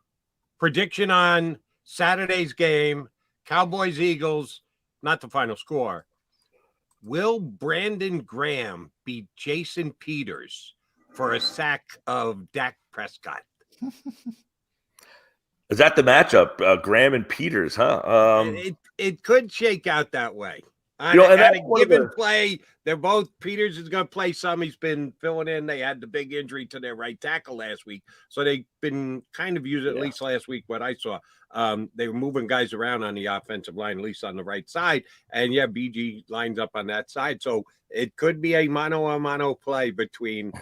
prediction on Saturday's game, Cowboys-Eagles, not the final score. Will Brandon Graham beat Jason Peters for a sack of Dak Prescott? Is that the matchup, Graham and Peters, huh? It could shake out that way. And at a given play, they're both, Peters is going to play some. He's been filling in. They had the big injury to their right tackle last week. So they've been kind of using, at least last week, what I saw. They were moving guys around on the offensive line, at least on the right side. And BG lines up on that side. So it could be a mano-a-mano play between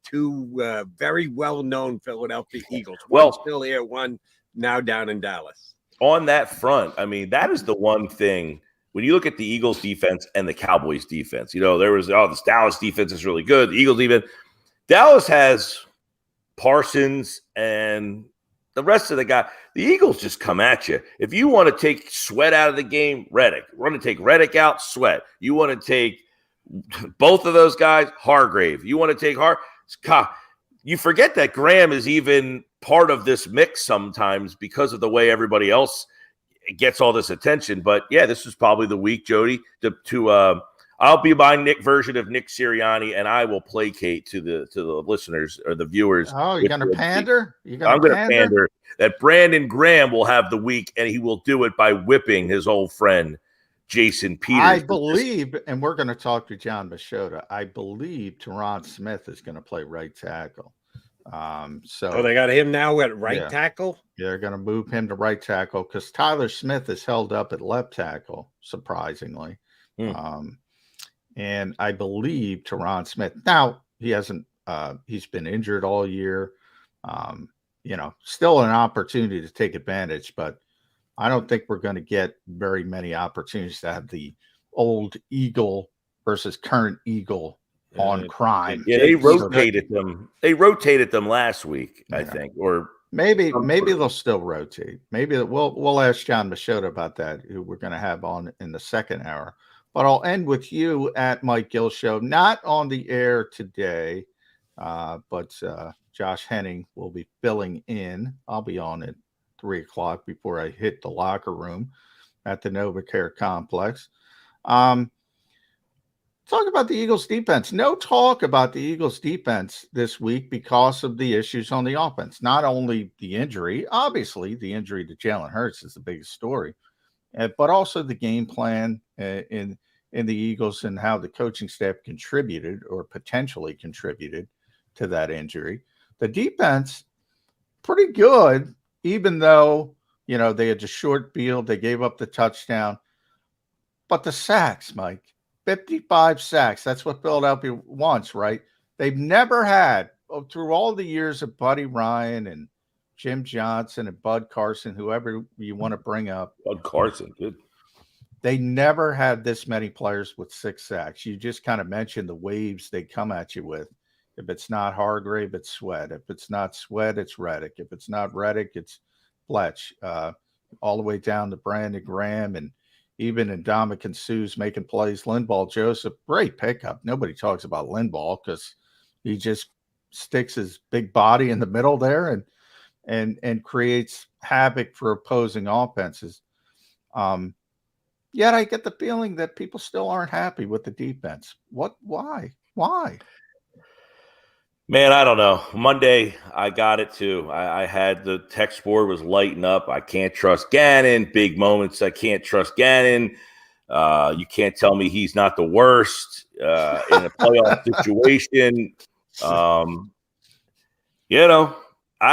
two very well-known Philadelphia Eagles. One still here, one now down in Dallas. On that front, I mean, that is the one thing. When you look at the Eagles defense and the Cowboys defense, there was, this Dallas defense is really good. The Eagles defense. Dallas has Parsons and the rest of the guy. The Eagles just come at you. If you want to take Sweat out of the game, Reddick. You want to take Reddick out, Sweat. You want to take both of those guys, Hargrave. You want to take you forget that Graham is even part of this mix sometimes because of the way everybody else gets all this attention. But this is probably the week, Jody, to I'll be my Nick version of Nick Sirianni, and I will placate to the listeners or the viewers. Oh, you're gonna pander? I'm gonna pander that Brandon Graham will have the week, and he will do it by whipping his old friend Jason Peters. I believe, and we're going to talk to John Machota, I believe Teron Smith is going to play right tackle. So they got him now at right tackle? They're going to move him to right tackle because Tyler Smith is held up at left tackle, surprisingly. And I believe Teron Smith, now he hasn't, he's been injured all year. Still an opportunity to take advantage, but I don't think we're going to get very many opportunities to have the old Eagle versus current Eagle on crime. Yeah, they rotated them. They rotated them last week, I think, or maybe they'll still rotate. Maybe we'll ask John Machota about that, who we're going to have on in the second hour. But I'll end with you at Mike Gill Show, not on the air today, but Josh Henning will be filling in. I'll be on at 3:00 before I hit the locker room at the NovaCare complex. Talk about the Eagles defense. No talk about the Eagles defense this week because of the issues on the offense. Not only the injury, obviously the injury to Jalen Hurts is the biggest story, but also the game plan in the Eagles and how the coaching staff contributed or potentially contributed to that injury. The defense, pretty good, even though, they had a short field, they gave up the touchdown. But the sacks, Mike, 55 sacks. That's what Philadelphia wants, right? They've never had, through all the years of Buddy Ryan and Jim Johnson and Bud Carson, whoever you want to bring up. Bud Carson, good. They never had this many players with 6 sacks. You just kind of mentioned the waves they come at you with. If it's not Hargrave, it's Sweat. If it's not Sweat, it's Reddick. If it's not Reddick, it's Fletch. All the way down to Brandon Graham and even Ndamukong Suh's making plays. Linval Joseph, great pickup. Nobody talks about Linval because he just sticks his big body in the middle there and creates havoc for opposing offenses. Yet I get the feeling that people still aren't happy with the defense. Why? Man, I don't know. Monday, I got it too. I had the text board was lighting up. I can't trust Gannon. Big moments. I can't trust Gannon. You can't tell me he's not the worst in a playoff situation. I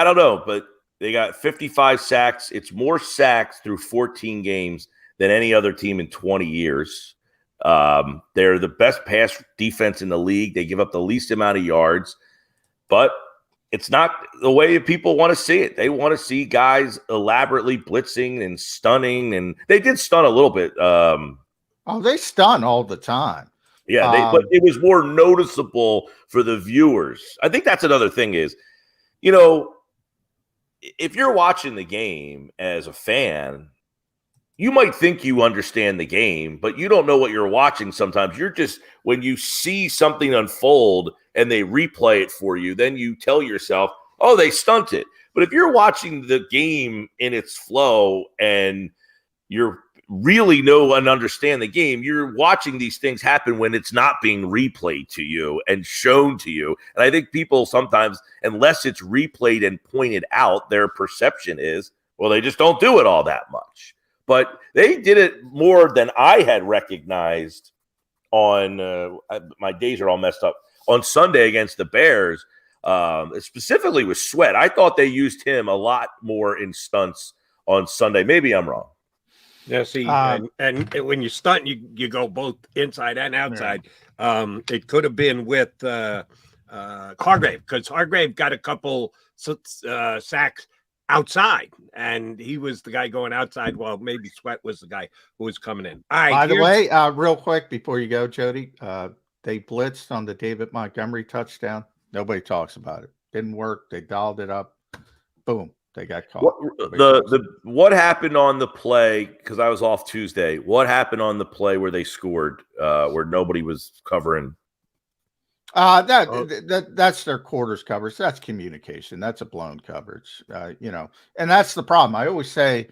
don't know, but they got 55 sacks. It's more sacks through 14 games than any other team in 20 years. They're the best pass defense in the league. They give up the least amount of yards. But it's not the way people want to see it. They want to see guys elaborately blitzing and stunning, and they did stun a little bit. They stun all the time. Yeah, but it was more noticeable for the viewers. I think that's another thing is, if you're watching the game as a fan, you might think you understand the game, but you don't know what you're watching sometimes. You're just, when you see something unfold and they replay it for you, then you tell yourself, oh, they stunted. But if you're watching the game in its flow and you're really know and understand the game, you're watching these things happen when it's not being replayed to you and shown to you. And I think people sometimes, unless it's replayed and pointed out, their perception is, well, they just don't do it all that much. But they did it more than I had recognized on my days are all messed up. On Sunday against the Bears, specifically with Sweat, I thought they used him a lot more in stunts on Sunday. Maybe I'm wrong. Yeah, see, and when you stunt, you go both inside and outside. Yeah. It could have been with Hargrave, because Hargrave got a couple sacks outside, and he was the guy going outside. Well, maybe Sweat was the guy who was coming in. All right, by the way, real quick before you go, Jody, they blitzed on the David Montgomery touchdown. Nobody talks about it. Didn't work. They dialed it up. Boom. They got caught. What happened on the play? Because I was off Tuesday. What happened on the play where they scored, where nobody was covering? That's their quarters coverage. That's communication. That's a blown coverage. And that's the problem. I always say,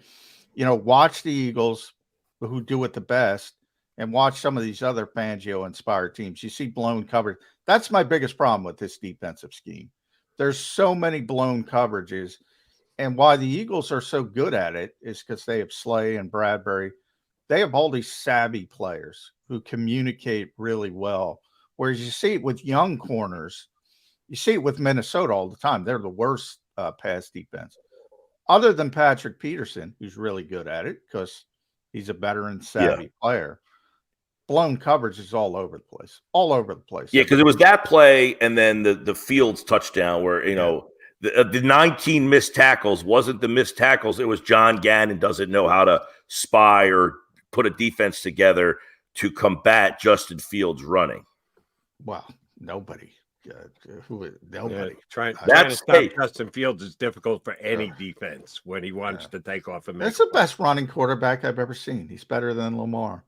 watch the Eagles, who do it the best, and watch some of these other Fangio-inspired teams. You see blown coverage. That's my biggest problem with this defensive scheme. There's so many blown coverages. And why the Eagles are so good at it is because they have Slay and Bradbury. They have all these savvy players who communicate really well. Whereas you see it with young corners, you see it with Minnesota all the time. They're the worst pass defense. Other than Patrick Peterson, who's really good at it because he's a veteran savvy player. Blown coverage is all over the place. All over the place. Yeah, because it was that play and then the Fields touchdown where, the 19 missed tackles wasn't the missed tackles. It was John Gannon doesn't know how to spy or put a defense together to combat Justin Fields running. Well, nobody. Nobody. Trying to stop Justin Fields is difficult for any defense when he wants to take off a. That's the best running quarterback I've ever seen. He's better than Lamar.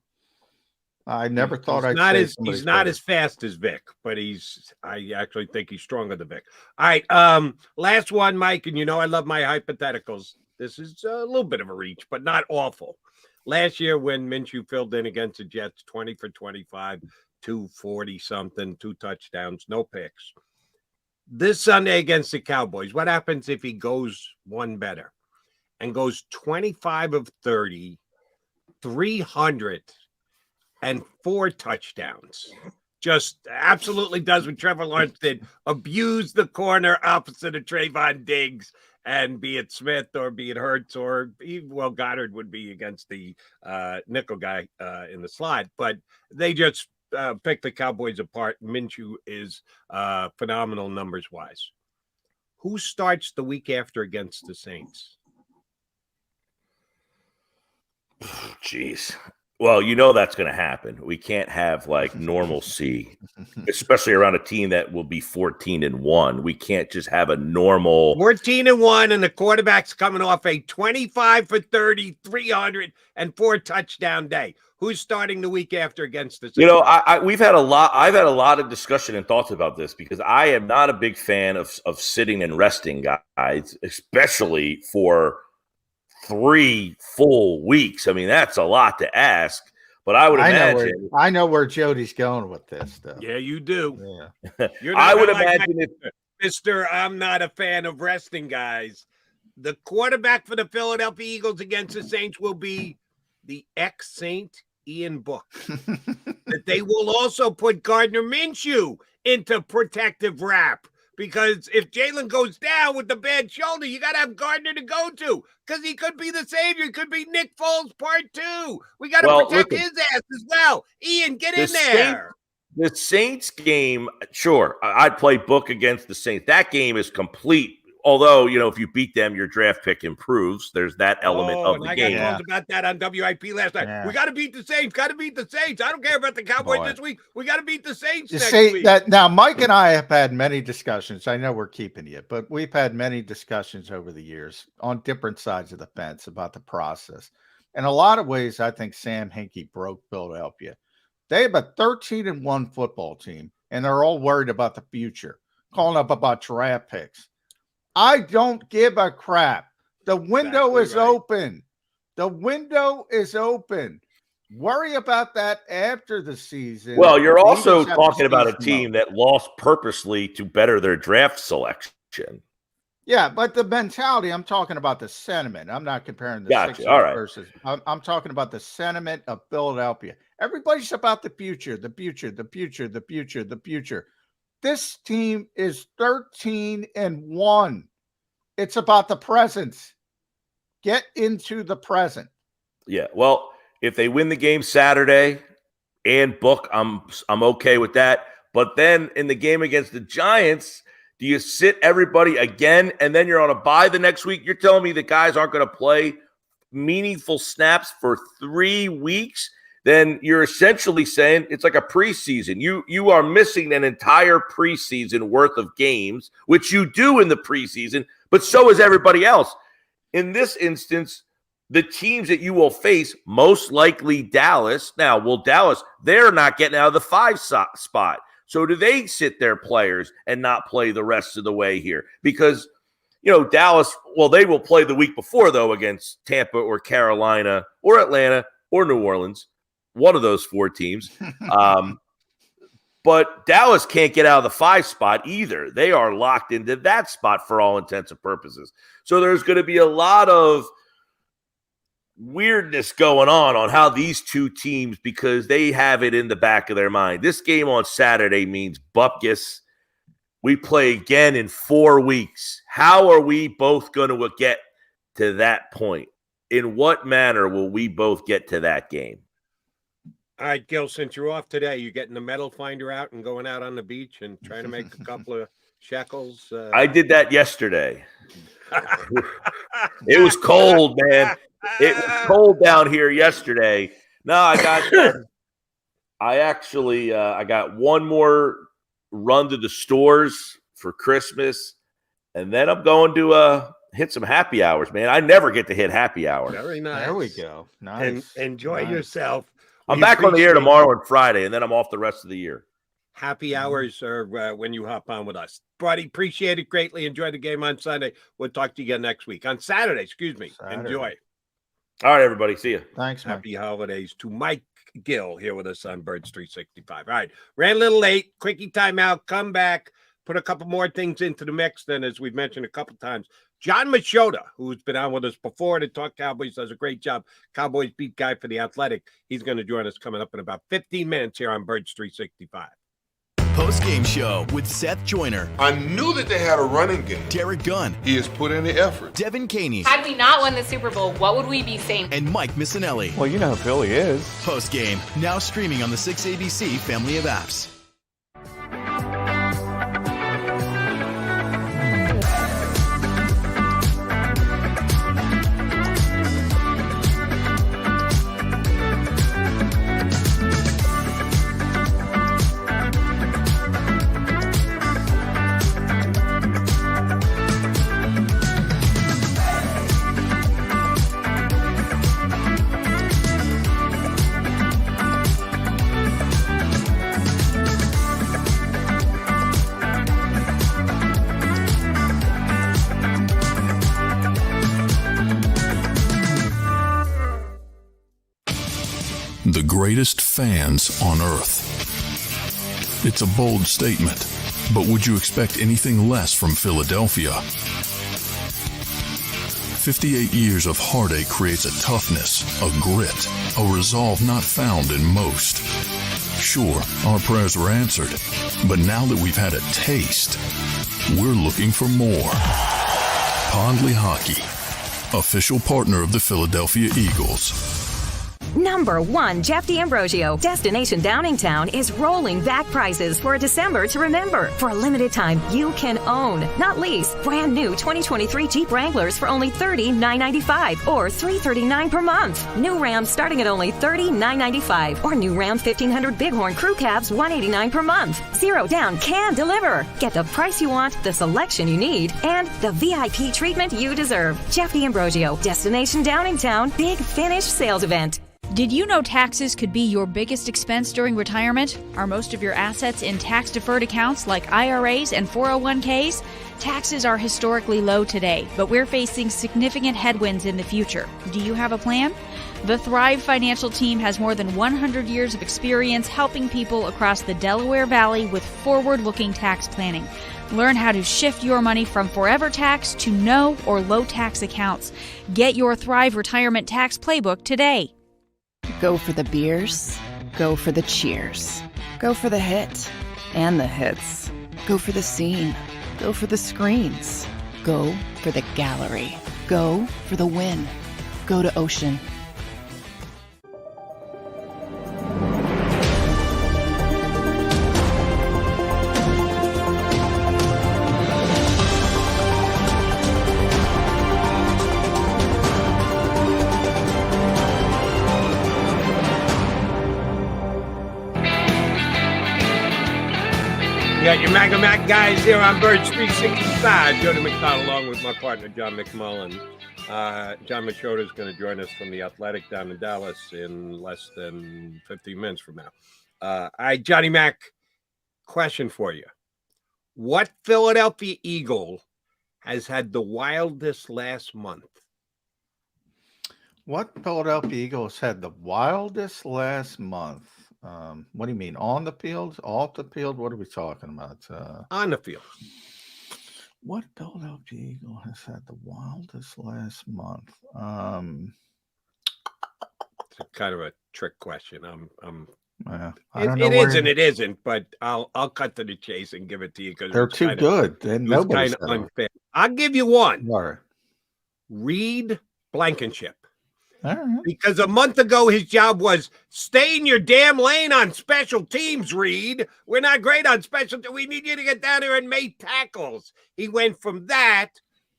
I never thought he's not as fast as Vic, but I actually think he's stronger than Vic. All right. Last one, Mike, and I love my hypotheticals. This is a little bit of a reach, but not awful. Last year when Minshew filled in against the Jets, 20 for 25, 240 something, 2 touchdowns, no picks. This Sunday against the Cowboys, what happens if he goes one better and goes 25 of 30, 300 and 4 touchdowns? Just absolutely does what Trevor Lawrence did. Abuse the corner opposite of Trayvon Diggs, and be it Smith or be it Hurts or Goddard would be against the nickel guy in the slot. But they just pick the Cowboys apart. Minshew is phenomenal numbers-wise. Who starts the week after against the Saints? Jeez. Well, that's going to happen. We can't have normalcy, especially around a team that will be 14-1. We can't just have a normal 14-1, and the quarterback's coming off a 25 for 30, 300 and 4 touchdown day. Who's starting the week after against the Saints? I've had a lot of discussion and thoughts about this because I am not a big fan of sitting and resting guys, especially for 3 full weeks. I mean, that's a lot to ask, but I would imagine. I know where Jody's going with this, though. Yeah, you do. Yeah. I would imagine Mr. I'm not a fan of resting guys. The quarterback for the Philadelphia Eagles against the Saints will be the ex-Saint Ian Book. That they will also put Gardner Minshew into protective wrap. Because if Jalen goes down with the bad shoulder, you got to have Gardner to go to because he could be the savior. He could be Nick Foles part 2. We got to protect his ass as well. Ian, get in there. The Saints game, sure, I'd play book against the Saints. That game is complete. Although, if you beat them, your draft pick improves. There's that element of the game. I got calls about that on WIP last night. Yeah. We got to beat the Saints. Got to beat the Saints. I don't care about the Cowboys this week. We got to beat the Saints next week. That, now, Mike and I have had many discussions. I know we're keeping you, but we've had many discussions over the years on different sides of the fence about the process. In a lot of ways, I think Sam Hinkie broke Philadelphia. They have a 13-1 football team, and they're all worried about the future, calling up about draft picks. I don't give a crap. The window is open. The window is open. Worry about that after the season. Well, you're also talking about a team that lost purposely to better their draft selection. Yeah, but the mentality, I'm talking about the sentiment. I'm not comparing the Sixers versus. I'm talking about the sentiment of Philadelphia. Everybody's about the future, the future, the future, the future, the future. This team is 13-1. It's about the present. Get into the present. Yeah. Well, if they win the game Saturday and book, I'm okay with that. But then in the game against the Giants, do you sit everybody again and then you're on a bye the next week? You're telling me the guys aren't going to play meaningful snaps for 3 weeks? Then you're essentially saying it's like a preseason. You are missing an entire preseason worth of games, which you do in the preseason, but so is everybody else. In this instance, the teams that you will face, most likely Dallas. Now, Dallas, they're not getting out of the 5 spot. So do they sit their players and not play the rest of the way here? Because, Dallas, they will play the week before, though, against Tampa or Carolina or Atlanta or New Orleans. One of those 4 teams. But Dallas can't get out of the 5 spot either. They are locked into that spot for all intents and purposes. So there's going to be a lot of weirdness going on how these 2 teams, because they have it in the back of their mind. This game on Saturday means bupkis. We play again in 4 weeks. How are we both going to get to that point? In what manner will we both get to that game? All right, Gil, since you're off today, you getting the metal finder out and going out on the beach and trying to make a couple of shekels? I did that yesterday. It was cold, man. It was cold down here yesterday. No, I got one more run to the stores for Christmas, and then I'm going to hit some happy hours, man. I never get to hit happy hour. Very nice. There we go. Nice. And enjoy yourself. I'm back on the air tomorrow and Friday, and then I'm off the rest of the year. Happy hours are when you hop on with us. Buddy, appreciate it greatly. Enjoy the game on Sunday. We'll talk to you again next week. On Saturday, excuse me. Saturday. Enjoy. All right, everybody. See you. Thanks, Mike. Happy holidays to Mike Gill here with us on Birds 365. All right. Ran a little late. Quickie timeout. Come back. Put a couple more things into the mix. Then, as we've mentioned a couple times, John Machota, who's been on with us before to talk Cowboys, does a great job. Cowboys beat guy for The Athletic. He's going to join us coming up in about 15 minutes here on Birds 365. Post-game show with Seth Joyner. I knew that they had a running game. Derek Gunn. He has put in the effort. Devin Caney. Had we not won the Super Bowl, what would we be saying? And Mike Missinelli. Well, you know who Philly is. Post-game, now streaming on the 6ABC family of apps. The greatest fans on earth. It's a bold statement, but would you expect anything less from Philadelphia? 58 years of heartache creates a toughness, a grit, a resolve not found in most. Sure, our prayers were answered, but now that we've had a taste, we're looking for more. Pondley Hockey, official partner of the Philadelphia Eagles. Number 1, Jeff D'Ambrosio. Destination Downingtown is rolling back prices for a December to remember. For a limited time, you can own, not lease, brand new 2023 Jeep Wranglers for only $30,995 or $339 per month. New Rams starting at only $30,995 or new Ram 1500 Bighorn Crew Cabs $189 per month. Zero down can deliver. Get the price you want, the selection you need, and the VIP treatment you deserve. Jeff D'Ambrosio, Destination Downingtown, Big Finish Sales Event. Did you know taxes could be your biggest expense during retirement? Are most of your assets in tax-deferred accounts like IRAs and 401ks? Taxes are historically low today, but we're facing significant headwinds in the future. Do you have a plan? The Thrive Financial team has more than 100 years of experience helping people across the Delaware Valley with forward-looking tax planning. Learn how to shift your money from forever tax to no or low tax accounts. Get your Thrive Retirement Tax Playbook today. Go for the beers, go for the cheers, go for the hit and the hits, go for the scene, go for the screens, go for the gallery, go for the win, go to Ocean. Got your Mac guys here on Birds 365. Jody McDonald along with my partner, John McMullen. John Machota is going to join us from the Athletic down in Dallas in less than 15 minutes from now. All right, Johnny Mac, question for you. What Philadelphia Eagle has had the wildest last month? What Philadelphia Eagles had the wildest last month? What do you mean? On the field? Off the field? What are we talking about? On the field. What Philadelphia Eagle has had the wildest last month? It's kind of a trick question. It is and it isn't, but I'll cut to the chase and give it to you because they're too good. Then nobody's kind of unfair. I'll give you one. All right. Reed Blankenship. All right. Because a month ago, his job was stay in your damn lane on special teams, Reed. We're not great on special teams. We need you to get down there and make tackles. He went from that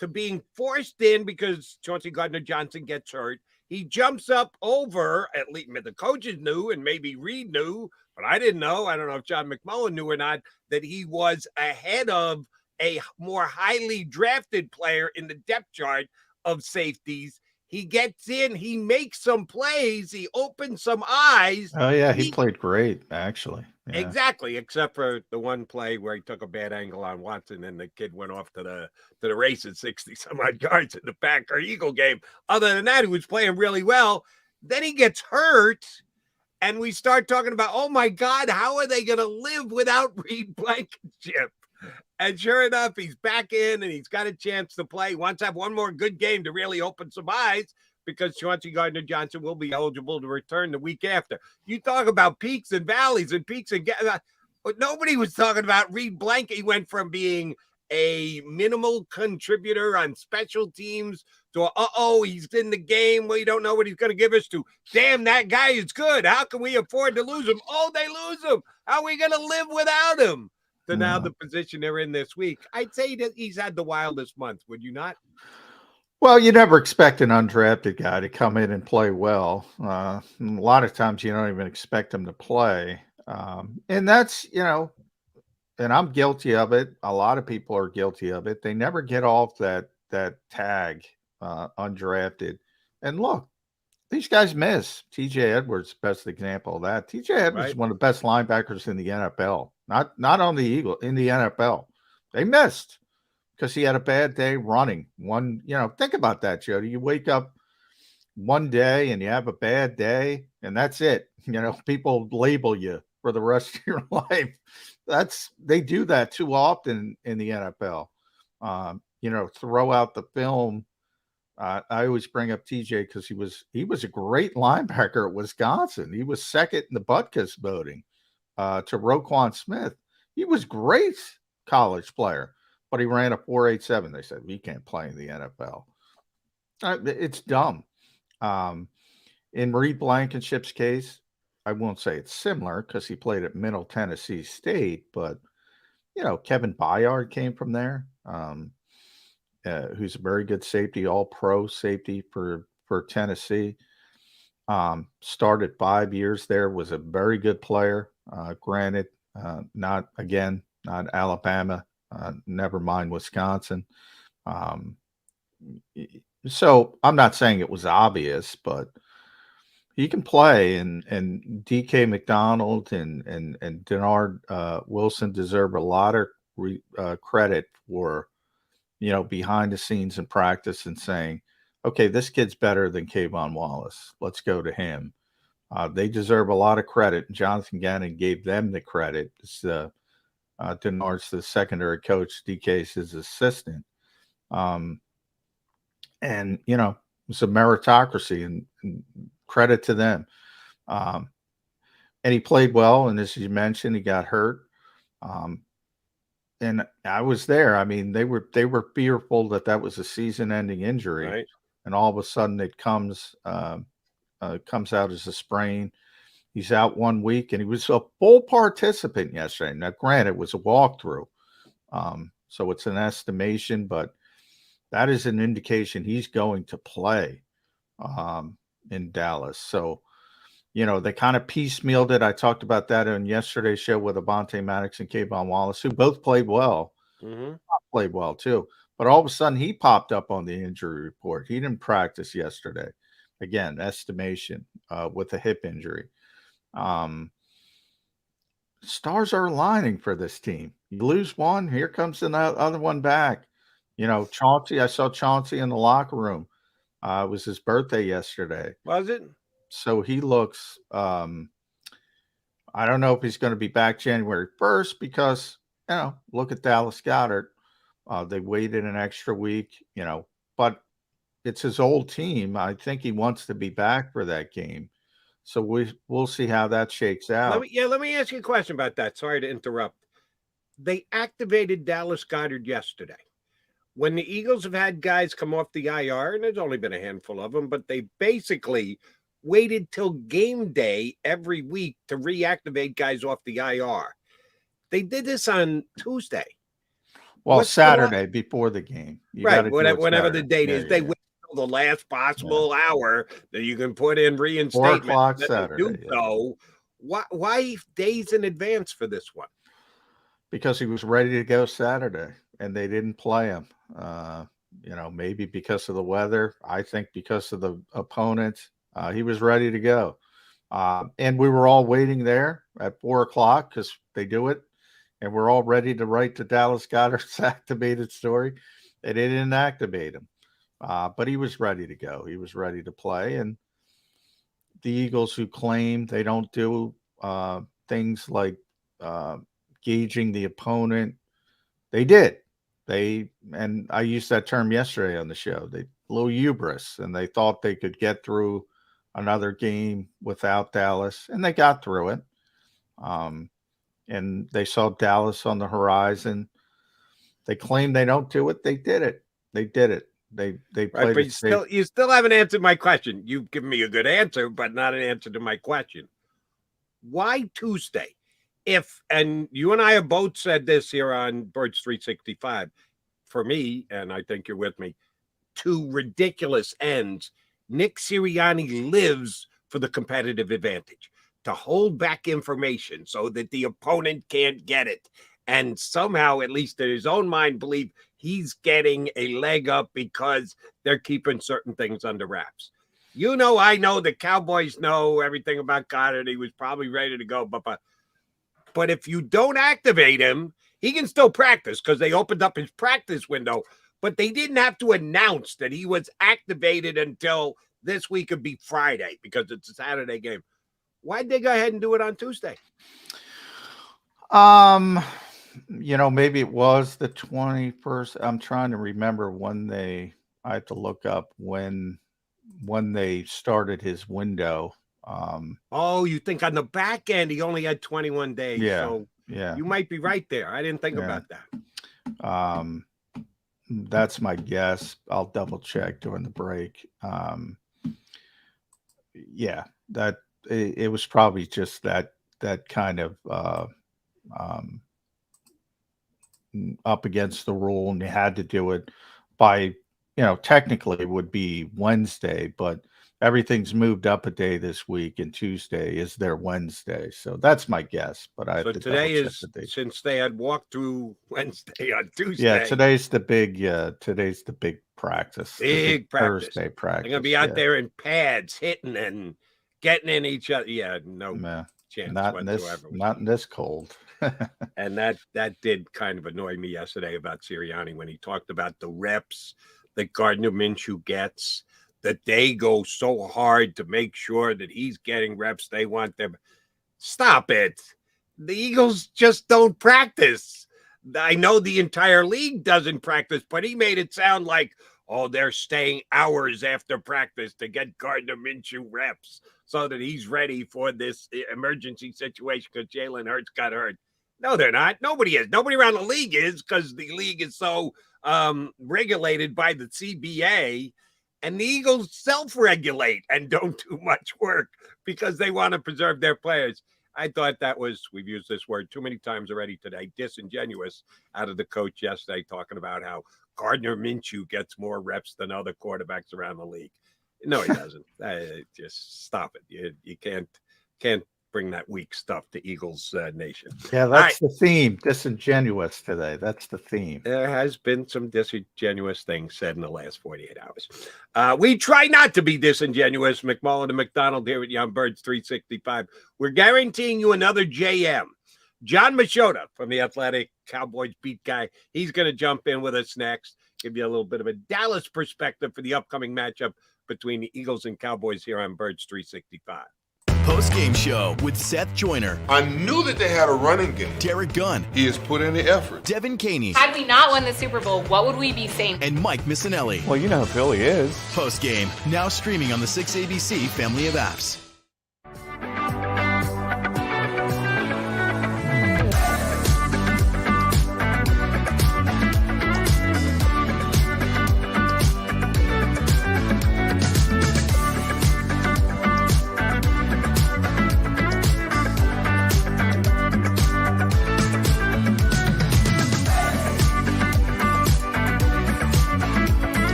to being forced in because Chauncey Gardner-Johnson gets hurt. He jumps up over, at least the coaches knew, and maybe Reed knew, but I didn't know. I don't know if John McMullen knew or not, that he was ahead of a more highly drafted player in the depth chart of safeties. He gets in, he makes some plays, he opens some eyes. Oh, yeah, he played great, actually. Yeah. Exactly, except for the one play where he took a bad angle on Watson and the kid went off to the races 60-some-odd yards in the Packer Eagle game. Other than that, he was playing really well. Then he gets hurt, and we start talking about, oh, my God, how are they going to live without Reed Blankenship? And sure enough, he's back in and he's got a chance to play. He wants to have one more good game to really open some eyes because Chauncey Gardner-Johnson will be eligible to return the week after. You talk about peaks and valleys and peaks and but nobody was talking about Reed Blankenship. He went from being a minimal contributor on special teams to, he's in the game. We don't know what he's going to give us to. Damn, that guy is good. How can we afford to lose him? Oh, they lose him. How are we going to live without him? So now the position they're in this week, I'd say that he's had the wildest month. Would you not? Well, you never expect an undrafted guy to come in and play well. A lot of times you don't even expect him to play. And that's, and I'm guilty of it. A lot of people are guilty of it. They never get off that tag, undrafted. And look, these guys miss. TJ Edwards, best example of that. TJ Edwards is one of the best linebackers in the NFL. Not on the Eagle, in the NFL. They missed because he had a bad day running. Think about that, Jody. You wake up one day and you have a bad day, and that's it. People label you for the rest of your life. They do that too often in the NFL. Throw out the film. I always bring up TJ because he was a great linebacker at Wisconsin. He was second in the Butkus voting to Roquan Smith. He was great college player, but he ran a 4.87. They said, he can't play in the NFL. It's dumb. In Reed Blankenship's case, I won't say it's similar because he played at Middle Tennessee State, but Kevin Byard came from there, who's a very good safety, all-pro safety for Tennessee. Started 5 years there, was a very good player. Granted, not Alabama, never mind Wisconsin. So I'm not saying it was obvious, but he can play, and DK McDonald and Denard Wilson deserve a lot of credit for behind the scenes in practice and saying, okay, this kid's better than Kayvon Wallace. Let's go to him. They deserve a lot of credit. Jonathan Gannon gave them the credit. Denard's the secondary coach. DK's his assistant. And it's a meritocracy, and credit to them. And he played well. And as you mentioned, he got hurt. And I was there. I mean, they were fearful that was a season-ending injury, right? And all of a sudden it comes out as a sprain. He's out 1 week, and he was a full participant yesterday. Now, granted, it was a walkthrough, so it's an estimation, but that is an indication he's going to play in Dallas. So, they kind of piecemealed it. I talked about that on yesterday's show with Avonte Maddox and Kayvon Wallace, who both played well. Mm-hmm. Played well too. But all of a sudden, he popped up on the injury report. He didn't practice yesterday. Again, estimation with a hip injury. Stars are aligning for this team. You lose one, here comes the other one back. Chauncey, I saw Chauncey in the locker room. It was his birthday yesterday. Was it? So he looks, I don't know if he's going to be back January 1st because, look at Dallas Goedert. They waited an extra week, but it's his old team. I think he wants to be back for that game. So we'll see how that shakes out. Let me ask you a question about that. Sorry to interrupt. They activated Dallas Goedert yesterday. When the Eagles have had guys come off the IR, and there's only been a handful of them, but they basically waited till game day every week to reactivate guys off the IR. They did this on Tuesday. Well, Saturday before the game. Right, whenever the date is. They wait until the last possible hour that you can put in reinstatement. 4 o'clock Saturday. So why days in advance for this one? Because he was ready to go Saturday, and they didn't play him. Maybe because of the weather. I think because of the opponents. He was ready to go. And we were all waiting there at 4 o'clock because they do it. And we're all ready to write the Dallas Goedert's activated story. And they didn't activate him. But he was ready to go. He was ready to play. And the Eagles, who claim they don't do things like gauging the opponent, they did. And I used that term yesterday on the show. They little hubris, and they thought they could get through another game without Dallas, and they got through it. And they saw Dallas on the horizon. They claim they don't do it. They did it. They did it. They played. Right, but you still haven't answered my question. You've given me a good answer, but not an answer to my question. Why Tuesday? And you and I have both said this here on Birds 365. For me, and I think you're with me, to ridiculous ends. Nick Sirianni lives for the competitive advantage, to hold back information so that the opponent can't get it. And somehow, at least in his own mind, believe he's getting a leg up because they're keeping certain things under wraps. I know the Cowboys know everything about Goddard. He was probably ready to go. But if you don't activate him, he can still practice because they opened up his practice window. But they didn't have to announce that he was activated until this week would be Friday because it's a Saturday game. Why'd they go ahead and do it on Tuesday? Maybe it was the 21st. I'm trying to remember I have to look up when they started his window. You think on the back end he only had 21 days. Yeah. So yeah. You might be right there. I didn't think about that. That's my guess. I'll double check during the break. yeah, that it was probably just that kind of up against the rule, and you had to do it by, technically it would be Wednesday, but everything's moved up a day this week, and Tuesday is their Wednesday. So that's my guess. But I so today is, since they had walked through Wednesday on Tuesday. Yeah, today's the big practice. Big practice. Thursday practice. They're gonna be out there in pads, hitting and getting in each other. Yeah, no chance whatsoever. Not in this cold. And that did kind of annoy me yesterday about Sirianni when he talked about the reps that Gardner Minshew gets, that they go so hard to make sure that he's getting reps. They want them. Stop it. The Eagles just don't practice. I know the entire league doesn't practice, but he made it sound like, oh, they're staying hours after practice to get Gardner Minshew reps so that he's ready for this emergency situation because Jalen Hurts got hurt. No, they're not. Nobody is. Nobody around the league is, because the league is so regulated by the CBA. And the Eagles self-regulate and don't do much work because they want to preserve their players. I thought that was, we've used this word too many times already today, disingenuous out of the coach yesterday, talking about how Gardner Minshew gets more reps than other quarterbacks around the league. No, he doesn't. Just stop it. You can't bring that weak stuff to Eagles Nation. Yeah, that's the theme. Disingenuous today. That's the theme. There has been some disingenuous things said in the last 48 hours. We try not to be disingenuous. McMullen and McDonald here at Young Birds 365. We're guaranteeing you another JM. John Machota from the Athletic, Cowboys beat guy. He's going to jump in with us next, give you a little bit of a Dallas perspective for the upcoming matchup between the Eagles and Cowboys here on Birds 365. Post-game show with Seth Joyner. I knew that they had a running game. Derek Gunn. He has put in the effort. Devin Caney. Had we not won the Super Bowl, what would we be saying? And Mike Missinelli. Well, you know who Philly is. Post-game, now streaming on the 6ABC family of apps.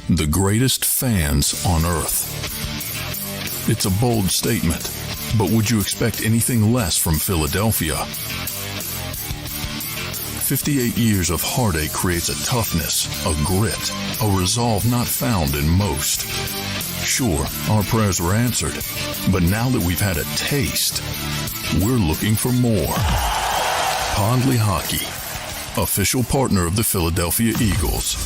The greatest fans on earth. It's a bold statement, but would you expect anything less from Philadelphia? 58 years of heartache creates a toughness, a grit, a resolve not found in most. Sure, our prayers were answered, but now that we've had a taste, we're looking for more. Pondley Hockey, official partner of the Philadelphia Eagles.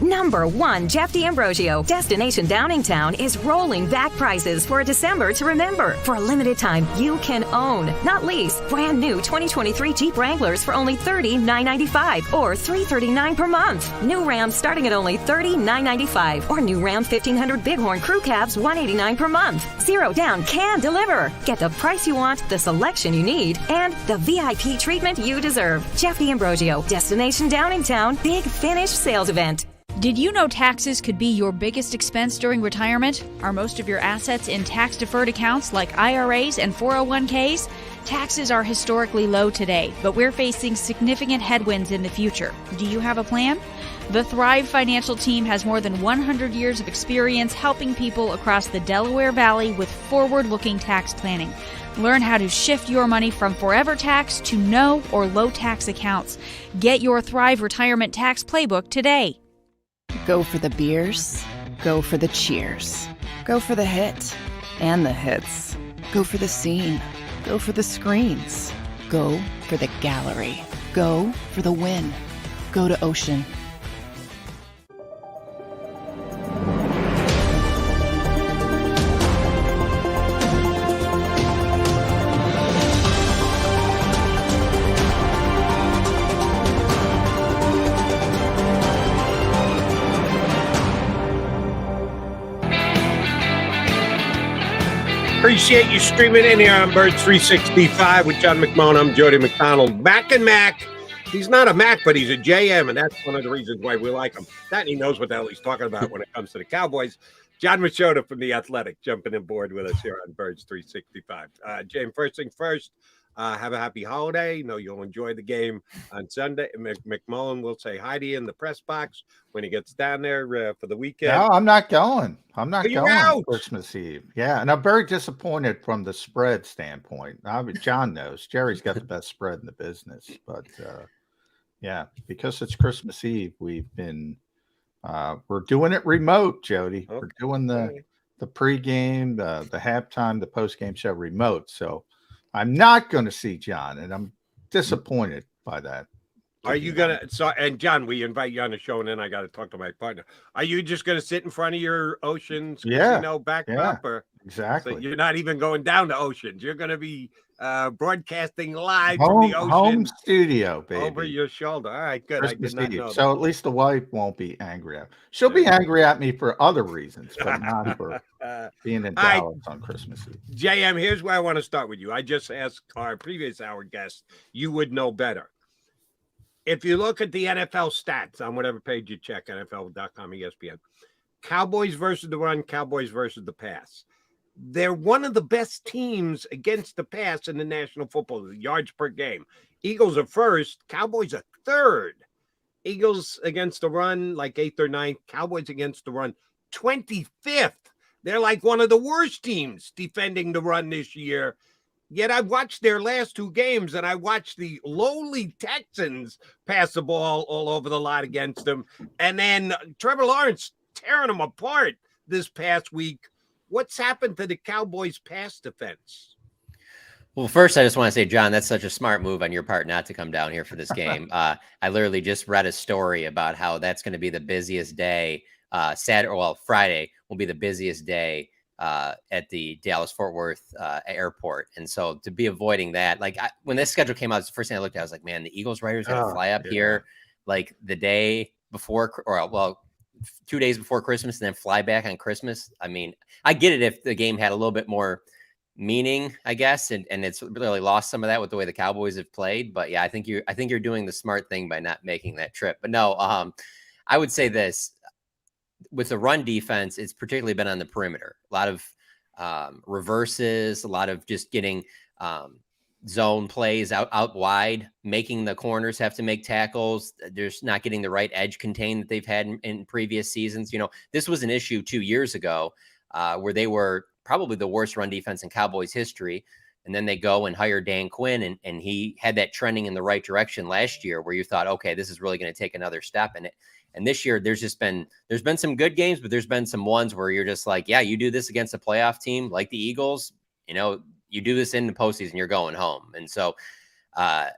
Number 1, Jeff D'Ambrosio. Destination Downingtown is rolling back prices for a December to remember. For a limited time, you can own, not lease, brand new 2023 Jeep Wranglers for only $30,995 or $339 per month. New Rams starting at only $30,995 or new Ram 1500 Bighorn Crew Cabs $189 per month. Zero down can deliver. Get the price you want, the selection you need, and the VIP treatment you deserve. Jeff D'Ambrosio, Destination Downingtown, Big Finish Sales Event. Did you know taxes could be your biggest expense during retirement? Are most of your assets in tax-deferred accounts like IRAs and 401ks? Taxes are historically low today, but we're facing significant headwinds in the future. Do you have a plan? The Thrive Financial team has more than 100 years of experience helping people across the Delaware Valley with forward-looking tax planning. Learn how to shift your money from forever tax to no or low tax accounts. Get your Thrive Retirement Tax Playbook today. Go for the beers, go for the cheers, go for the hit and the hits, go for the scene, go for the screens, go for the gallery, go for the win, go to Ocean. Appreciate you streaming in here on Birds 365 with John McMullen. I'm Jody McDonald. Mac and Mac. He's not a Mac, but he's a JM, and that's one of the reasons why we like him. That he knows what the hell he's talking about when it comes to the Cowboys. John Machota from The Athletic jumping in board with us here on Birds 365. James, first thing first, have a happy holiday. Know you'll enjoy the game on Sunday. McMullen will say hi to you in the press box when he gets down there for the weekend. No, I'm not going. I'm not You're going out. Christmas Eve. Yeah, and I'm very disappointed from the spread standpoint. John knows. Jerry's got the best spread in the business. But, yeah, because it's Christmas Eve, we've been we're doing it remote, Jody. Okay. We're doing the pregame, the halftime, the postgame show remote. So I'm not going to see John, and I'm disappointed by that. Are you gonna? So, and John, we invite you on the show, and then I got to talk to my partner. Are you just going to sit in front of your Oceans casino backdrop, or exactly? So you're not even going down to Oceans. You're going to be broadcasting live from the Ocean home studio, baby, over your shoulder. All right, good. Christmas I did not know so that. at least the wife won't be angry at. She'll be angry at me for other reasons, but not for being in Dallas on Christmas Eve. JM, here's where I want to start with you. I just asked our previous hour guest. You would know better. If you look at the NFL stats on whatever page you check, NFL.com, ESPN, Cowboys versus the run, Cowboys versus the pass. They're one of the best teams against the pass in the National Football League, yards per game. Eagles are first, Cowboys are third. Eagles against the run, like 8th or 9th. Cowboys against the run, 25th. They're like one of the worst teams defending the run this year. Yet I watched their last 2 games, and I watched the lowly Texans pass the ball all over the lot against them. And then Trevor Lawrence tearing them apart this past week. What's happened to the Cowboys' pass defense? Well, first, I just want to say, John, that's such a smart move on your part not to come down here for this game. I literally just read a story about how that's going to be the busiest day. Friday will be the busiest day at the Dallas-Fort Worth airport. And so to be avoiding that, like when this schedule came out, it's the first thing I looked at. I was like, man, the Eagles Riders got to fly up here like the day before, or 2 days before Christmas, and then fly back on Christmas. I mean, I get it if the game had a little bit more meaning, I guess, and it's really lost some of that with the way the Cowboys have played. But yeah, I think you're doing the smart thing by not making that trip. But no, I would say this. With the run defense, it's particularly been on the perimeter. A lot of reverses, a lot of just getting zone plays out wide, making the corners have to make tackles. They're not getting the right edge contain that they've had in previous seasons. You know, this was an issue 2 years ago where they were probably the worst run defense in Cowboys history. And then they go and hire Dan Quinn, and he had that trending in the right direction last year where you thought, okay, this is really going to take another step in it. And this year, there's been some good games, but there's been some ones where you're just like, yeah, you do this against a playoff team like the Eagles, you know, you do this in the postseason, you're going home. And so as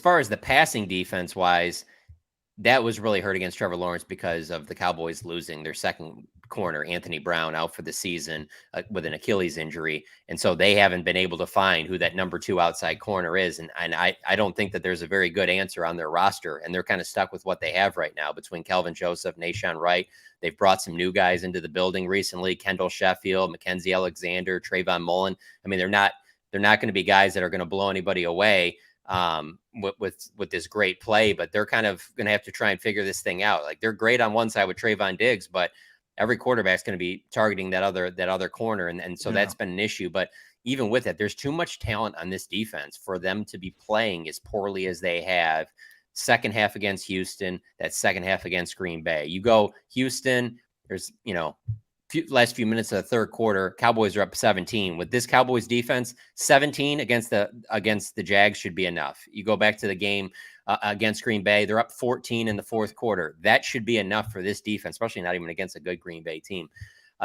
far as the passing defense wise, that was really hurt against Trevor Lawrence because of the Cowboys losing their second corner, Anthony Brown, out for the season with an Achilles injury. And so they haven't been able to find who that number 2 outside corner is. And I don't think that there's a very good answer on their roster. And they're kind of stuck with what they have right now between Kelvin Joseph, Nashawn Wright. They've brought some new guys into the building recently, Kendall Sheffield, Mackenzie Alexander, Trayvon Mullen. I mean, they're not going to be guys that are going to blow anybody away with this great play, but they're kind of going to have to try and figure this thing out. Like, they're great on one side with Trayvon Diggs, but every quarterback's going to be targeting that other corner. And so that's been an issue. But even with it, there's too much talent on this defense for them to be playing as poorly as they have. Second half against Houston, that second half against Green Bay. You go Houston, there's, last few minutes of the third quarter, Cowboys are up 17. With this Cowboys defense, 17 against the Jags should be enough. You go back to the game against Green Bay, they're up 14 in the fourth quarter. That should be enough for this defense, especially not even against a good Green Bay team.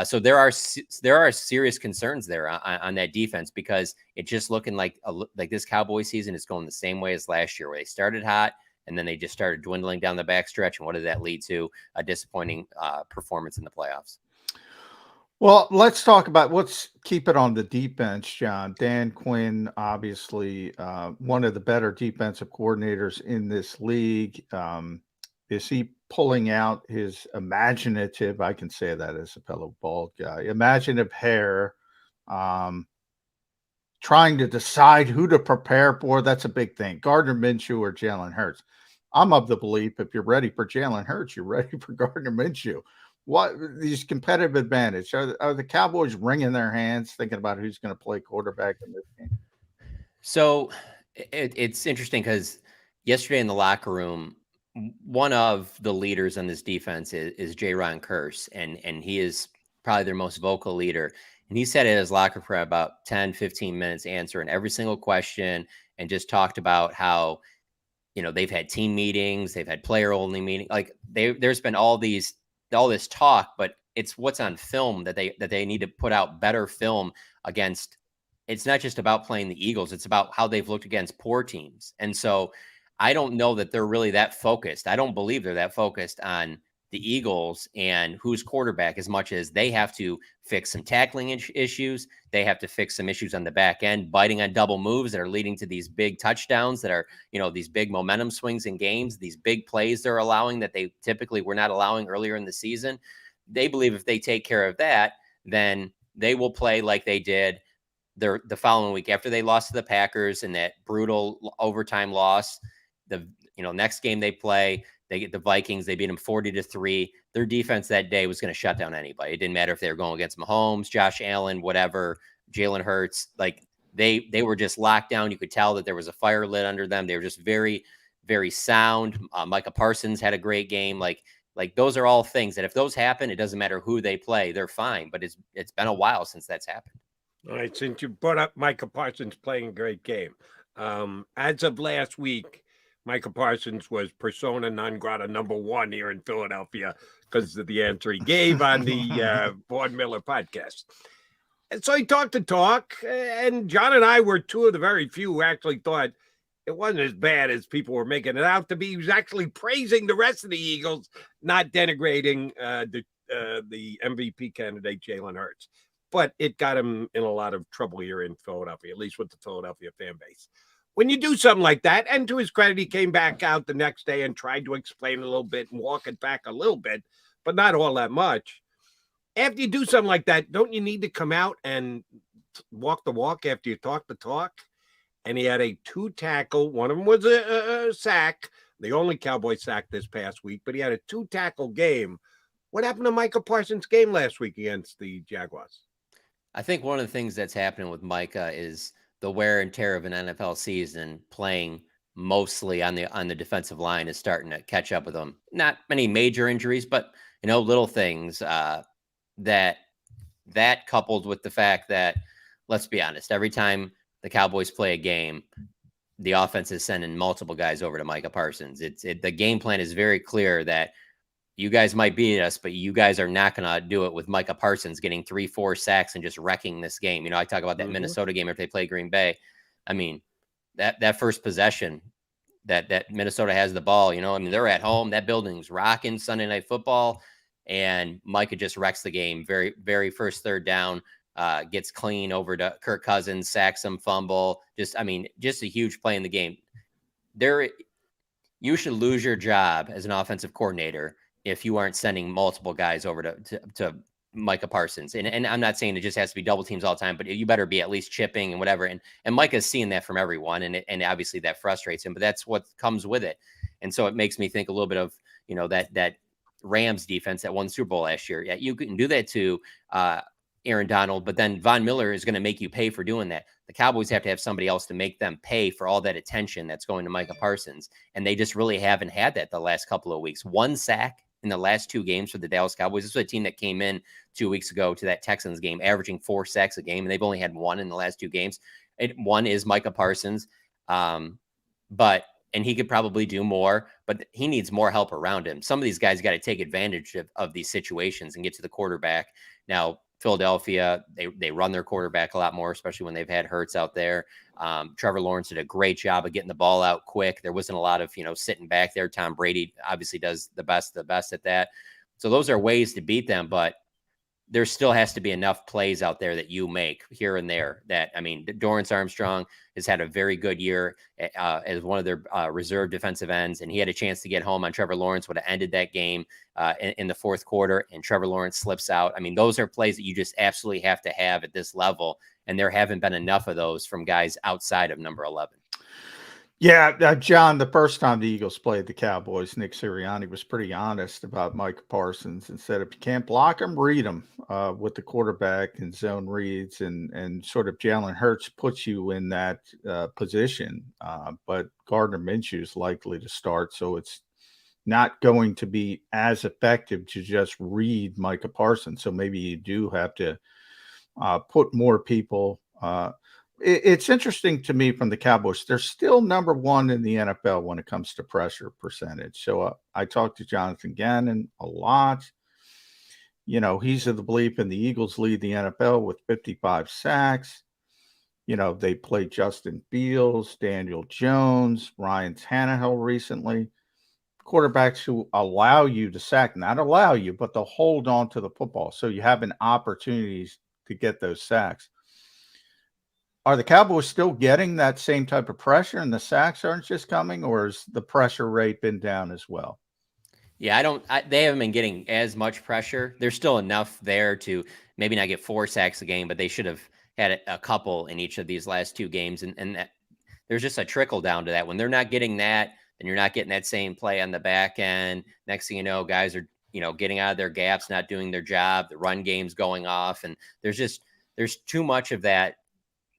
So there are serious concerns there on that defense, because it's just looking like this Cowboys season is going the same way as last year, where they started hot and then they just started dwindling down the backstretch. And what did that lead to? A disappointing performance in the playoffs. Well, let's keep it on the deep bench, John. Dan Quinn, obviously one of the better defensive coordinators in this league. Is he pulling out his imaginative, I can say that as a fellow bald guy, imaginative hair, trying to decide who to prepare for. That's a big thing. Gardner Minshew or Jalen Hurts. I'm of the belief if you're ready for Jalen Hurts, you're ready for Gardner Minshew. What these competitive advantage? Are the Cowboys wringing their hands thinking about who's going to play quarterback in this game? So it's interesting because yesterday in the locker room, one of the leaders on this defense is J-Ron Curse, and he is probably their most vocal leader. And he sat at his locker for about 10, 15 minutes answering every single question and just talked about how, they've had team meetings, they've had player only meetings. Like there's been all this talk, but it's what's on film that they need to put out better film against. It's not just about playing the Eagles. It's about how they've looked against poor teams. And so I don't know that they're really that focused. I don't believe they're that focused on the Eagles and who's quarterback as much as they have to fix some tackling issues. They have to fix some issues on the back end, biting on double moves that are leading to these big touchdowns that are, these big momentum swings in games, these big plays they're allowing that they typically were not allowing earlier in the season. They believe if they take care of that, then they will play like they did the following week after they lost to the Packers in that brutal overtime loss. The next game they play, they get the Vikings. They beat them 40-3. Their defense that day was going to shut down anybody. It didn't matter if they were going against Mahomes, Josh Allen, whatever, Jalen Hurts. Like they were just locked down. You could tell that there was a fire lit under them. They were just very, very sound. Micah Parsons had a great game. Like those are all things that if those happen, it doesn't matter who they play, they're fine. But it's been a while since that's happened. All right, since you brought up Micah Parsons playing a great game, as of last week, Micah Parsons was persona non grata #1 here in Philadelphia because of the answer he gave on the Vaughn Miller podcast. And so he talked the talk, and John and I were two of the very few who actually thought it wasn't as bad as people were making it out to be. He was actually praising the rest of the Eagles, not denigrating the MVP candidate, Jalen Hurts. But it got him in a lot of trouble here in Philadelphia, at least with the Philadelphia fan base. When you do something like that, and to his credit, he came back out the next day and tried to explain a little bit and walk it back a little bit, but not all that much. After you do something like that, don't you need to come out and walk the walk after you talk the talk? And he had a 2-tackle. One of them was a sack, the only Cowboy sack this past week, but he had a 2-tackle game. What happened to Micah Parsons' game last week against the Jaguars? I think one of the things that's happening with Micah is the wear and tear of an NFL season, playing mostly on the defensive line, is starting to catch up with him. Not many major injuries, but little things that coupled with the fact that, let's be honest, every time the Cowboys play a game, the offense is sending multiple guys over to Micah Parsons. The game plan is very clear that you guys might beat us, but you guys are not going to do it with Micah Parsons getting 3-4 sacks and just wrecking this game. I talk about that Minnesota game if they play Green Bay. I mean, that first possession that Minnesota has the ball, they're at home. That building's rocking Sunday Night Football, and Micah just wrecks the game. Very, very first third down, gets clean over to Kirk Cousins, sacks him, fumble. Just a huge play in the game. You should lose your job as an offensive coordinator if you aren't sending multiple guys over to Micah Parsons. And I'm not saying it just has to be double teams all the time, but you better be at least chipping and whatever. And Micah's seeing that from everyone. And obviously that frustrates him, but that's what comes with it. And so it makes me think a little bit of, that Rams defense that won the Super Bowl last year. Yeah, you can do that to Aaron Donald, but then Von Miller is going to make you pay for doing that. The Cowboys have to have somebody else to make them pay for all that attention that's going to Micah Parsons. And they just really haven't had that the last couple of weeks. 1 sack in the last 2 games for the Dallas Cowboys. This was a team that came in 2 weeks ago to that Texans game, averaging 4 sacks a game, and they've only had 1 in the last 2 games. One is Micah Parsons, and he could probably do more, but he needs more help around him. Some of these guys got to take advantage of these situations and get to the quarterback. Now, Philadelphia, they run their quarterback a lot more, especially when they've had Hurts out there. Trevor Lawrence did a great job of getting the ball out quick. There wasn't a lot of, sitting back there. Tom Brady obviously does the best at that. So those are ways to beat them. But there still has to be enough plays out there that you make here and there that, I mean, Dorrance Armstrong has had a very good year as one of their reserve defensive ends, and he had a chance to get home on Trevor Lawrence, would have ended that game in the fourth quarter, and Trevor Lawrence slips out. I mean, those are plays that you just absolutely have to have at this level, and there haven't been enough of those from guys outside of number 11. Yeah, John, the first time the Eagles played the Cowboys, Nick Sirianni was pretty honest about Micah Parsons and said, if you can't block him, read him with the quarterback and zone reads, and sort of Jalen Hurts puts you in that position. But Gardner Minshew is likely to start, so it's not going to be as effective to just read Micah Parsons. So maybe you do have to put more people It's interesting to me from the Cowboys. They're still number 1 in the NFL when it comes to pressure percentage. So I talked to Jonathan Gannon a lot. You know, he's of the belief in the Eagles lead the NFL with 55 sacks. You know, they played Justin Fields, Daniel Jones, Ryan Tannehill recently. Quarterbacks who allow you to sack, not allow you, but they'll hold on to the football. So you have an opportunity to get those sacks. Are the Cowboys still getting that same type of pressure and the sacks aren't just coming, or has the pressure rate been down as well? Yeah, they haven't been getting as much pressure. There's still enough there to maybe not get 4 sacks a game, but they should have had a couple in each of these last 2 games. And that, there's just a trickle down to that. When they're not getting that, then you're not getting that same play on the back end. Next thing you know, guys are, getting out of their gaps, not doing their job. The run game's going off. And there's too much of that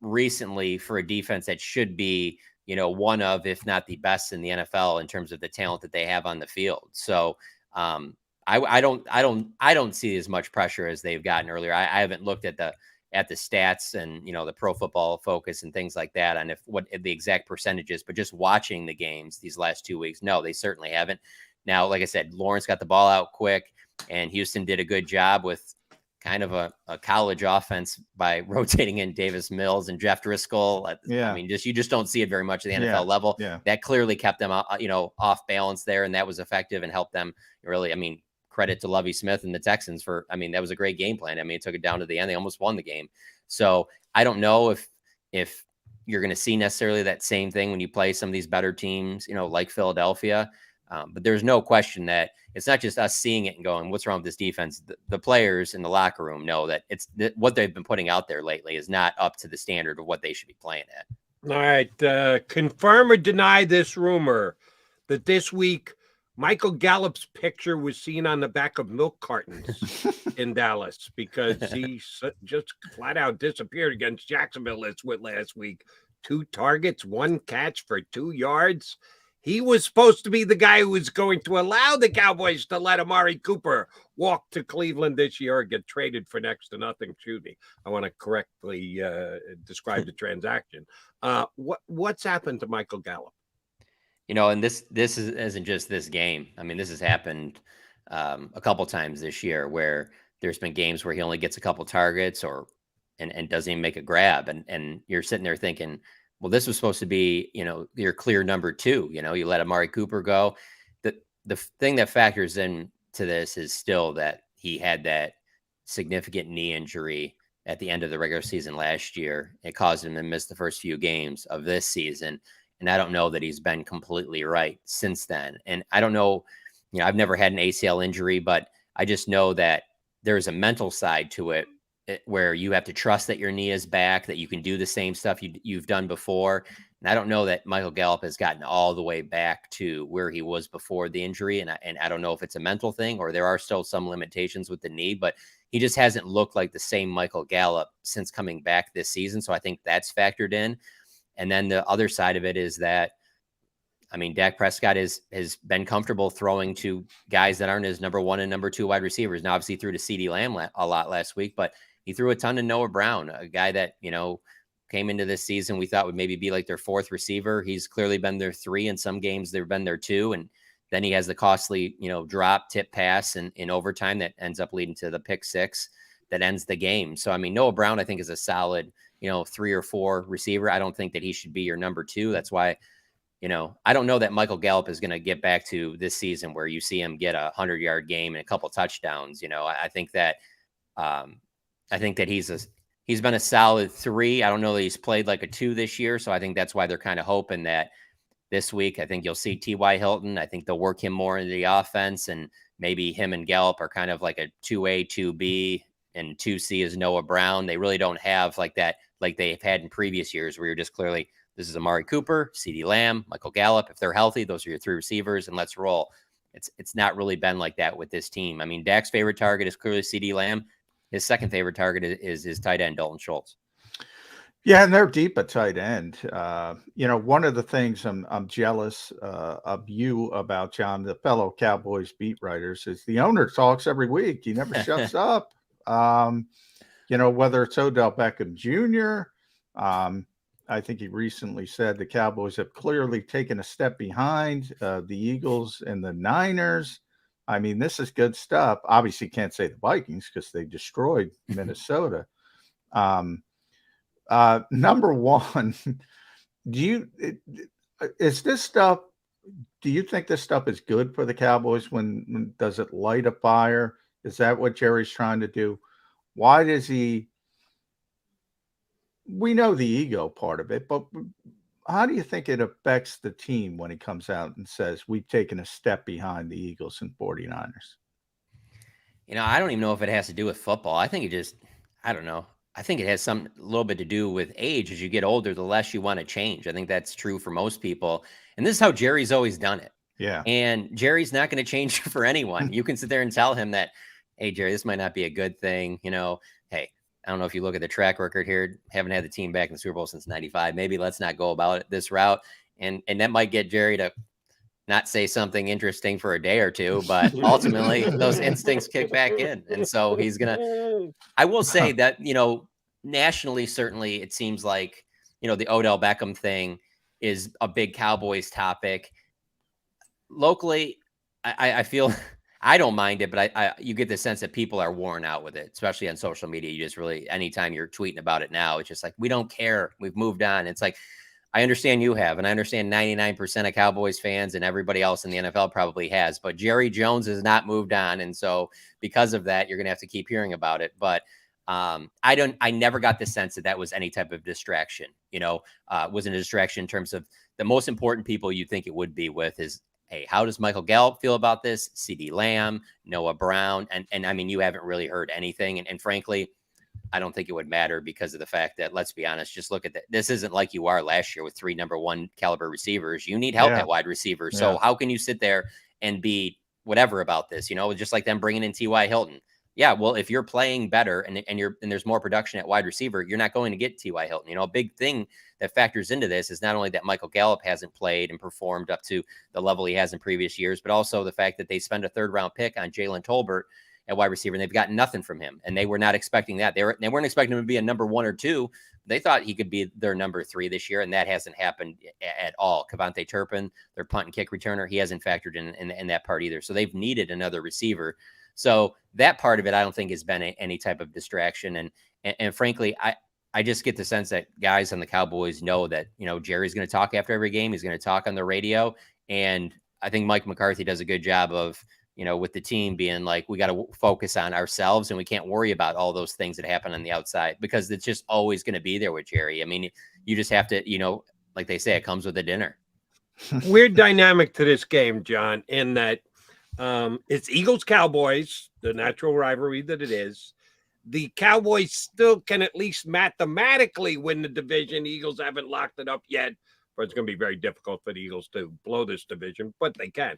recently for a defense that should be, one of, if not the best in the NFL in terms of the talent that they have on the field. So I don't see as much pressure as they've gotten earlier. I haven't looked at the stats and, the Pro Football Focus and things like that on what the exact percentages, but just watching the games these last 2 weeks, no, they certainly haven't. Now, like I said, Lawrence got the ball out quick, and Houston did a good job with kind of a college offense by rotating in Davis Mills and Jeff Driscoll. Yeah. I mean, you just don't see it very much at the NFL level. Yeah. That clearly kept them, off balance there, and that was effective and helped them really. I mean, credit to Lovie Smith and the Texans for, that was a great game plan. It took it down to the end. They almost won the game. So I don't know if you're going to see necessarily that same thing when you play some of these better teams, like Philadelphia. But there's no question that it's not just us seeing it and going, what's wrong with this defense? The players in the locker room know that what they've been putting out there lately is not up to the standard of what they should be playing at. All right. Confirm or deny this rumor that this week Michael Gallup's picture was seen on the back of milk cartons in Dallas because he just flat out disappeared against Jacksonville last week. 2 targets, 1 catch for 2 yards. He was supposed to be the guy who was going to allow the Cowboys to let Amari Cooper walk to Cleveland this year and get traded for next to nothing. Excuse me. I want to correctly describe the transaction. What's happened to Michael Gallup? And this isn't just this game. This has happened a couple times this year where there's been games where he only gets a couple targets and doesn't even make a grab. And you're sitting there thinking, well, this was supposed to be, your clear number 2. You let Amari Cooper go. The thing that factors into this is still that he had that significant knee injury at the end of the regular season last year. It caused him to miss the first few games of this season. And I don't know that he's been completely right since then. And I don't know, I've never had an ACL injury, but I just know that there's a mental side to it where you have to trust that your knee is back, that you can do the same stuff you've done before. And I don't know that Michael Gallup has gotten all the way back to where he was before the injury. And I don't know if it's a mental thing or there are still some limitations with the knee, but he just hasn't looked like the same Michael Gallup since coming back this season. So I think that's factored in. And then the other side of it is that, Dak Prescott has been comfortable throwing to guys that aren't his number 1 and number 2 wide receivers. Now, obviously, threw to CeeDee Lamb a lot last week, but he threw a ton to Noah Brown, a guy that, came into this season we thought would maybe be like their 4th receiver. He's clearly been their 3 in some games. They've been their 2. And then he has the costly, drop tip pass in overtime that ends up leading to the pick 6 that ends the game. So, Noah Brown, I think, is a solid, 3 or 4 receiver. I don't think that he should be your number 2. That's why, I don't know that Michael Gallup is going to get back to this season where you see him get a 100-yard game and a couple touchdowns. I think that I think that he's been a solid 3. I don't know that he's played like a 2 this year. So I think that's why they're kind of hoping that this week, I think you'll see T.Y. Hilton. I think they'll work him more into the offense, and maybe him and Gallup are kind of like a 2A, 2B, and 2C is Noah Brown. They really don't have like that, like they've had in previous years where you're just clearly, this is Amari Cooper, CeeDee Lamb, Michael Gallup. If they're healthy, those are your 3 receivers, and let's roll. It's not really been like that with this team. I mean, Dak's favorite target is clearly CeeDee Lamb. His second favorite target is his tight end, Dalton Schultz. Yeah, and they're deep at tight end. One of the things I'm jealous of you about, John, the fellow Cowboys beat writers, is the owner talks every week. He never shuts up. Whether it's Odell Beckham Jr., I think he recently said the Cowboys have clearly taken a step behind the Eagles and the Niners. I mean, this is good stuff. Obviously, can't say the Vikings because they destroyed Minnesota. Number one, do you think this stuff is good for the Cowboys? When does it light a fire? Is that what Jerry's trying to do? Why does he? We know the ego part of it, but how do you think it affects the team when he comes out and says we've taken a step behind the Eagles and 49ers? I don't even know if it has to do with football. I think I don't know. I think it has a little bit to do with age. As you get older, the less you want to change. I think that's true for most people. And this is how Jerry's always done it. Yeah. And Jerry's not going to change for anyone. You can sit there and tell him that, hey, Jerry, this might not be a good thing. Hey, I don't know if you look at the track record here, haven't had the team back in the Super Bowl since 95. Maybe let's not go about it this route. And that might get Jerry to not say something interesting for a day or two, but ultimately those instincts kick back in. And so he's going to, I will say that, nationally, certainly it seems like, the Odell Beckham thing is a big Cowboys topic. Locally, I feel I don't mind it, but you get the sense that people are worn out with it, especially on social media. You just really, anytime you're tweeting about it now, it's just like, we don't care. We've moved on. It's like, I understand you have, and I understand 99% of Cowboys fans and everybody else in the NFL probably has, but Jerry Jones has not moved on. And so because of that, you're going to have to keep hearing about it. But I never got the sense that was any type of distraction, wasn't a distraction in terms of the most important people you think it would be with is, hey, how does Michael Gallup feel about this? CeeDee Lamb, Noah Brown. And I mean, you haven't really heard anything. And frankly, I don't think it would matter because of the fact that, let's be honest, just look at that. This isn't like you are last year with 3 number 1 caliber receivers. You need help at wide receiver. Yeah. So how can you sit there and be whatever about this? Just like them bringing in T.Y. Hilton. Yeah, well, if you're playing better and there's more production at wide receiver, you're not going to get T.Y. Hilton. A big thing that factors into this is not only that Michael Gallup hasn't played and performed up to the level he has in previous years, but also the fact that they spend a 3rd-round pick on Jalen Tolbert at wide receiver, and they've gotten nothing from him. And they were not expecting that. They weren't expecting him to be a number 1 or 2. They thought he could be their number 3 this year, and that hasn't happened at all. Kevontae Turpin, their punt and kick returner, he hasn't factored in that part either. So they've needed another receiver. So that part of it, I don't think has been any type of distraction. And frankly, I just get the sense that guys on the Cowboys know that, Jerry's going to talk after every game. He's going to talk on the radio. And I think Mike McCarthy does a good job of, with the team being like, we got to focus on ourselves and we can't worry about all those things that happen on the outside because it's just always going to be there with Jerry. I mean, you just have to, like they say, it comes with a dinner. Weird dynamic to this game, John, in that it's Eagles-Cowboys, the natural rivalry that it is. The Cowboys still can at least mathematically win the division. Eagles haven't locked it up yet, but it's going to be very difficult for the Eagles to blow this division, but they can.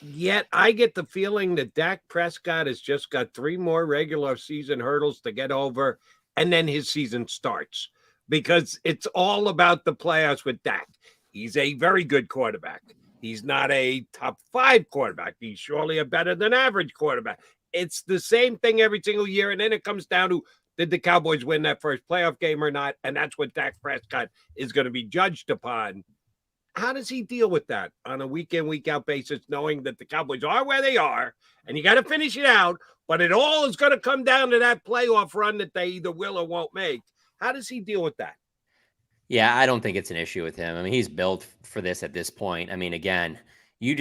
Yet I get the feeling that Dak Prescott has just got 3 more regular season hurdles to get over, and then his season starts because it's all about the playoffs with Dak. He's a very good quarterback. He's not a top 5 quarterback. He's surely a better than average quarterback. It's the same thing every single year, and then it comes down to, did the Cowboys win that first playoff game or not? And that's what Dak Prescott is going to be judged upon. How does he deal with that on a week-in, week-out basis, knowing that the Cowboys are where they are, and you got to finish it out, but it all is going to come down to that playoff run that they either will or won't make? How does he deal with that? Yeah, I don't think it's an issue with him. I mean, he's built for this at this point. I mean, again, you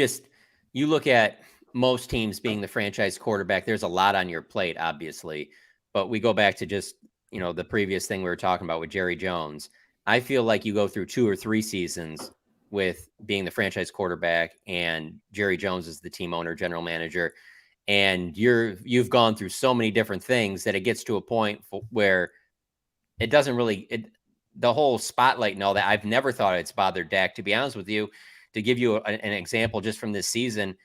look at most teams being the franchise quarterback, there's a lot on your plate, obviously. But we go back to just, the previous thing we were talking about with Jerry Jones. I feel like you go through 2 or 3 seasons with being the franchise quarterback and Jerry Jones is the team owner, general manager. And you've gone through so many different things that it gets to a point where it doesn't really, the whole spotlight and all that, I've never thought it's bothered Dak, to be honest with you. To give you an example just from this season,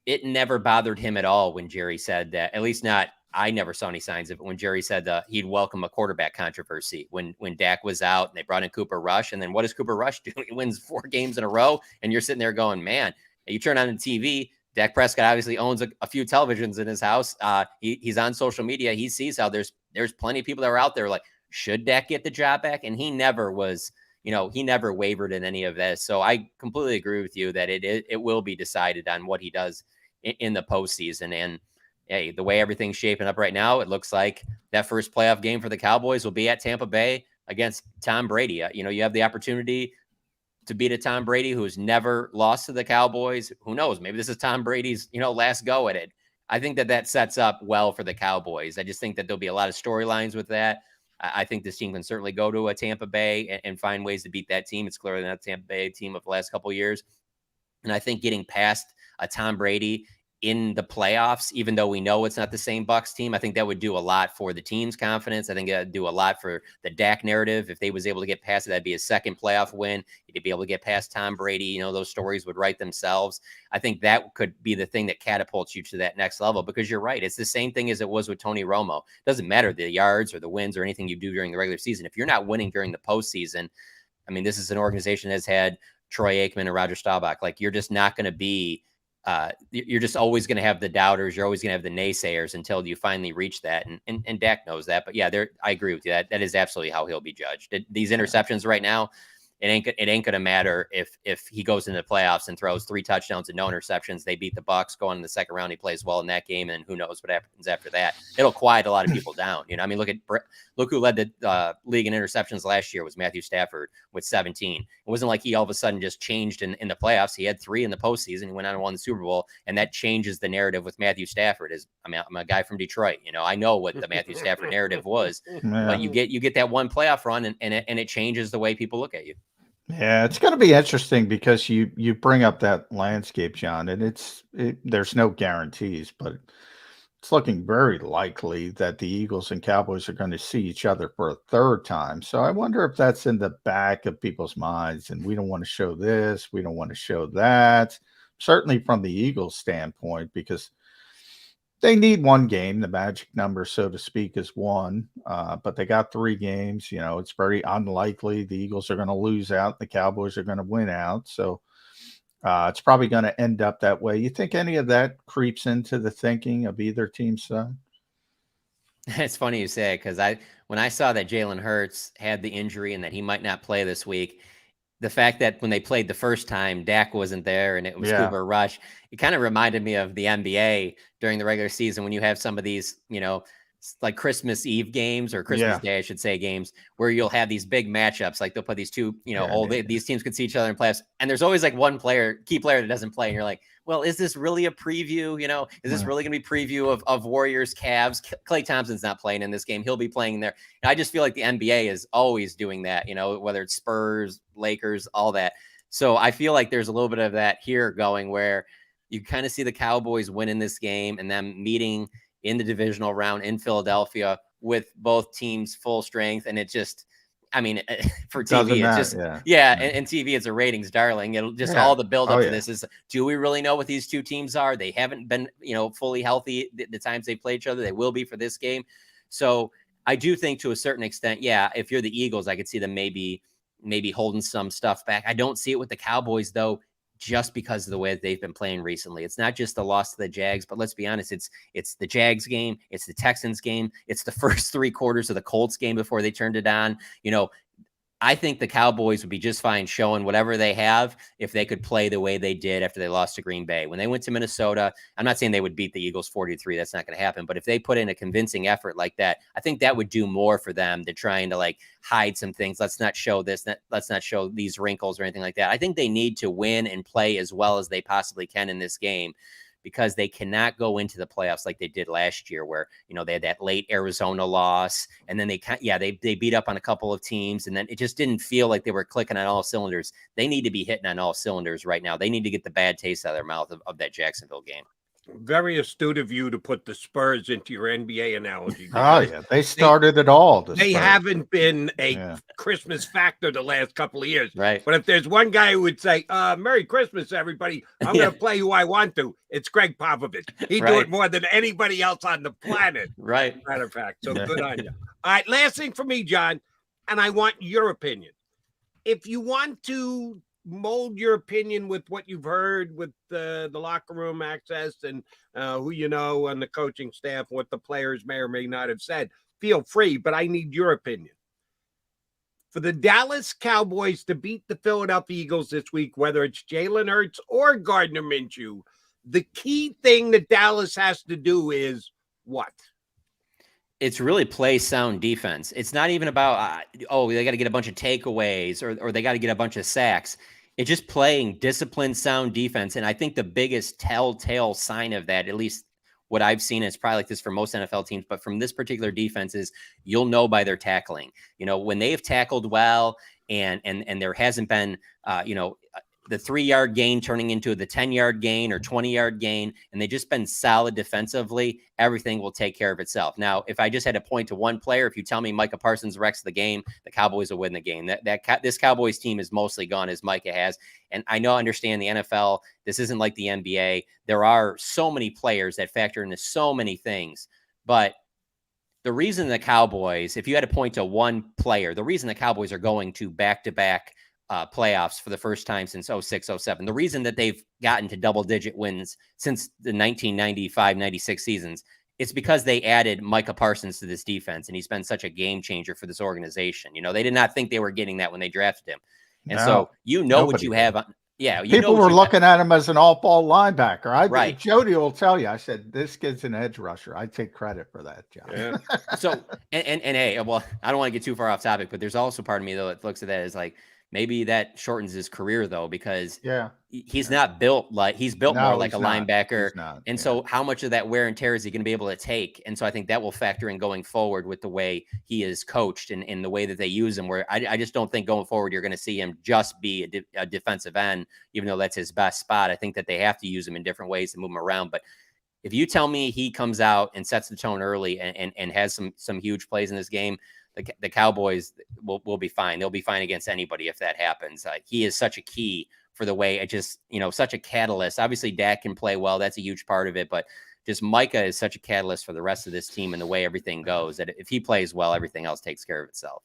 it never bothered him at all when Jerry said that, at least not, I never saw any signs of it when Jerry said that he'd welcome a quarterback controversy when Dak was out and they brought in Cooper Rush. And then what does Cooper Rush do? He wins 4 games in a row. And you're sitting there going, man, you turn on the TV, Dak Prescott obviously owns a few televisions in his house. He's on social media. He sees how there's plenty of people that are out there like, should Dak get the job back? And he never was, he never wavered in any of this. So I completely agree with you that it will be decided on what he does in the postseason. And hey, the way everything's shaping up right now, it looks like that first playoff game for the Cowboys will be at Tampa Bay against Tom Brady. You have the opportunity to beat a Tom Brady who's never lost to the Cowboys. Who knows? Maybe this is Tom Brady's, last go at it. I think that sets up well for the Cowboys. I just think that there'll be a lot of storylines with that. I think this team can certainly go to a Tampa Bay and find ways to beat that team. It's clearly not the Tampa Bay team of the last couple of years. And I think getting past a Tom Brady in the playoffs, even though we know it's not the same Bucs team, I think that would do a lot for the team's confidence. I think that would do a lot for the Dak narrative. If they was able to get past it, that'd be a second playoff win. You'd be able to get past Tom Brady. Those stories would write themselves. I think that could be the thing that catapults you to that next level, because you're right. It's the same thing as it was with Tony Romo. It doesn't matter the yards or the wins or anything you do during the regular season. If you're not winning during the postseason, this is an organization that's had Troy Aikman and Roger Staubach. Like, you're just not going to be, you're just always going to have the doubters. You're always going to have the naysayers until you finally reach that. And Dak knows that. But yeah, I agree with you. That is absolutely how he'll be judged. These interceptions right now, it ain't going to matter if he goes into the playoffs and throws 3 touchdowns and no interceptions. They beat the Bucs going in the second round. He plays well in that game, and who knows what happens after that. It'll quiet a lot of people down. Look who led the league in interceptions last year was Matthew Stafford with 17. It wasn't like he all of a sudden just changed in the playoffs. He had 3 in the postseason. He went on and won the Super Bowl, and that changes the narrative with Matthew Stafford. I'm a guy from Detroit. I know what the Matthew Stafford narrative was, but you get that one playoff run, and it changes the way people look at you. Yeah, it's going to be interesting because you bring up that landscape, John, and there's no guarantees, but it's looking very likely that the Eagles and Cowboys are going to see each other for a third time. So I wonder if that's in the back of people's minds, and we don't want to show this, we don't want to show that. Certainly from the Eagles' standpoint, because they need one game. The magic number, so to speak, is 1. But they got 3 games. It's very unlikely the Eagles are going to lose out. The Cowboys are going to win out. So it's probably going to end up that way. You think any of that creeps into the thinking of either team's side? It's funny you say it, because when I saw that Jalen Hurts had the injury and that he might not play this week, the fact that when they played the first time, Dak wasn't there and it was Cooper Rush, it kind of reminded me of the NBA during the regular season when you have some of these, like Christmas Eve games or Christmas Day, I should say, games where you'll have these big matchups. Like they'll put these two, these teams could see each other in playoffs, and there's always like one key player that doesn't play. And you're like, well, is this really a preview? Is this really going to be preview of Warriors, Cavs? Klay Thompson's not playing in this game. He'll be playing there. And I just feel like the NBA is always doing that, whether it's Spurs, Lakers, all that. So I feel like there's a little bit of that here going where you kind of see the Cowboys winning this game and them meeting in the divisional round in Philadelphia with both teams full strength. And it just, for TV, it's just, and TV, it's a ratings darling. It'll just all the build up to this is, do we really know what these two teams are? They haven't been, fully healthy the times they play each other. They will be for this game. So I do think to a certain extent, if you're the Eagles, I could see them maybe holding some stuff back. I don't see it with the Cowboys though, just because of the way that they've been playing recently. It's not just the loss to the Jags, but let's be honest, it's the Jags game, it's the Texans game, it's the first 3 quarters of the Colts game before they turned it on. I think the Cowboys would be just fine showing whatever they have if they could play the way they did after they lost to Green Bay. When they went to Minnesota, I'm not saying they would beat the Eagles 40-3. That's not going to happen. But if they put in a convincing effort like that, I think that would do more for them than trying to hide some things. Let's not show this. Let's not show these wrinkles or anything like that. I think they need to win and play as well as they possibly can in this game, because they cannot go into the playoffs like they did last year, where, they had that late Arizona loss, and then they beat up on a couple of teams, and then it just didn't feel like they were clicking on all cylinders. They need to be hitting on all cylinders right now. They need to get the bad taste out of their mouth of that Jacksonville game. Very astute of you to put the Spurs into your NBA analogy. Oh, yeah. They started it all. They haven't been a Christmas factor the last couple of years. Right. But if there's one guy who would say, Merry Christmas, everybody, I'm going to play who I want to, it's Greg Popovich. He'd do it more than anybody else on the planet. Right. Matter of fact. So good on you. All right. Last thing for me, John, and I want your opinion. If you want to mold your opinion with what you've heard with the locker room access and who you know on the coaching staff, what the players may or may not have said, feel free, but I need your opinion. For the Dallas Cowboys to beat the Philadelphia Eagles this week, whether it's Jalen Hurts or Gardner Minshew, the key thing that Dallas has to do is what? It's really play sound defense. It's not even about, they got to get a bunch of takeaways or they got to get a bunch of sacks. It's just playing disciplined, sound defense. And I think the biggest telltale sign of that, at least what I've seen, is probably like this for most NFL teams, but from this particular defense, is you'll know by their tackling. When they've tackled well and there hasn't been, the 3-yard gain turning into the 10-yard gain or 20-yard gain, and they just been solid defensively, everything will take care of itself. Now, if I just had to point to one player, if you tell me Micah Parsons wrecks the game, the Cowboys will win the game. This Cowboys team is mostly gone as Micah has. And I understand the NFL, this isn't like the NBA. There are so many players that factor into so many things. But the reason the Cowboys, if you had to point to one player, the reason the Cowboys are going to back-to-back playoffs for the first time since 06-07. The reason that they've gotten to double-digit wins since the 1995-96 seasons, it's because they added Micah Parsons to this defense, and he's been such a game changer for this organization. They did not think they were getting that when they drafted him. And so what you have on. Yeah, people were looking at him as an all-ball linebacker. Right. Jody will tell you. I said, this kid's an edge rusher. I take credit for that, John. Yeah. So, and hey, well, I don't want to get too far off topic, but there's also part of me though that looks at that as like, maybe that shortens his career though, because he's not built like more like a linebacker. And so how much of that wear and tear is he going to be able to take? And so I think that will factor in going forward with the way he is coached and the way that they use him, where I just don't think going forward, you're going to see him just be a defensive end, even though that's his best spot. I think that they have to use him in different ways to move him around. But if you tell me he comes out and sets the tone early and has some huge plays in this game, the Cowboys will be fine. They'll be fine against anybody if that happens. He is such a key for the way it just, such a catalyst. Obviously, Dak can play well. That's a huge part of it. But just Micah is such a catalyst for the rest of this team and the way everything goes, that if he plays well, everything else takes care of itself.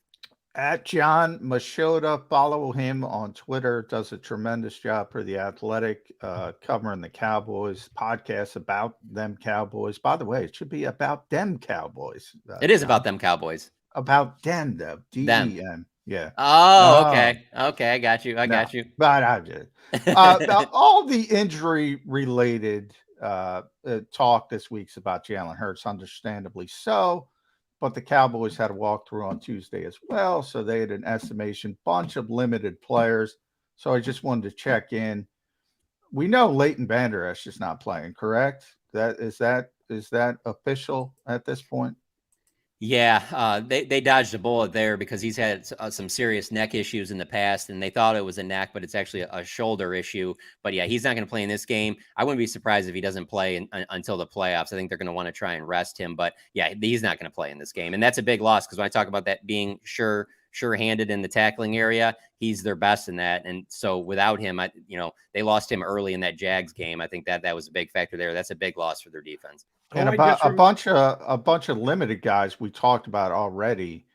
At John Machota, follow him on Twitter. Does a tremendous job for The Athletic, covering the Cowboys, podcast about them Cowboys. By the way, it should be about them Cowboys. It is about them Cowboys. About them, though. D-E-M. Yeah. Oh, okay. Okay, I got you. I got you. But I did. All the injury-related talk this week's about Jalen Hurts, understandably so. But the Cowboys had a walkthrough on Tuesday as well, so they had an estimation, bunch of limited players. So I just wanted to check in. We know Leighton Vander Esch is not playing, correct? Is that official at this point? Yeah, they dodged a bullet there because he's had some serious neck issues in the past, and they thought it was a neck, but it's actually a shoulder issue. But yeah, he's not going to play in this game. I wouldn't be surprised if he doesn't play until the playoffs. I think they're going to want to try and rest him. But yeah, he's not going to play in this game, and that's a big loss because when I talk about that being sure-handed in the tackling area, he's their best in that. And so without him, they lost him early in that Jags game. I think that was a big factor there. That's a big loss for their defense. And about a bunch of limited guys we talked about already.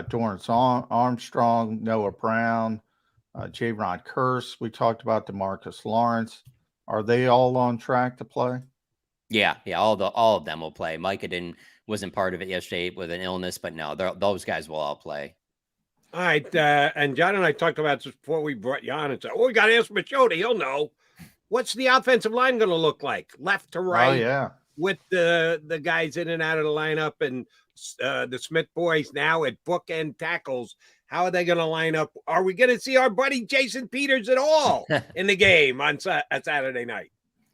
Dorrance Armstrong, Noah Brown, J-Ron Curse. We talked about DeMarcus Lawrence. Are they all on track to play? Yeah, all of them will play. Micah wasn't part of it yesterday with an illness, but no, those guys will all play. All right, and John and I talked about this before we brought you on and said, we got to ask Machota. He'll know. What's the offensive line going to look like? Left to right? Oh, yeah. With the guys in and out of the lineup and the Smith boys now at bookend tackles, how are they going to line up? Are we going to see our buddy Jason Peters at all in the game on Saturday night?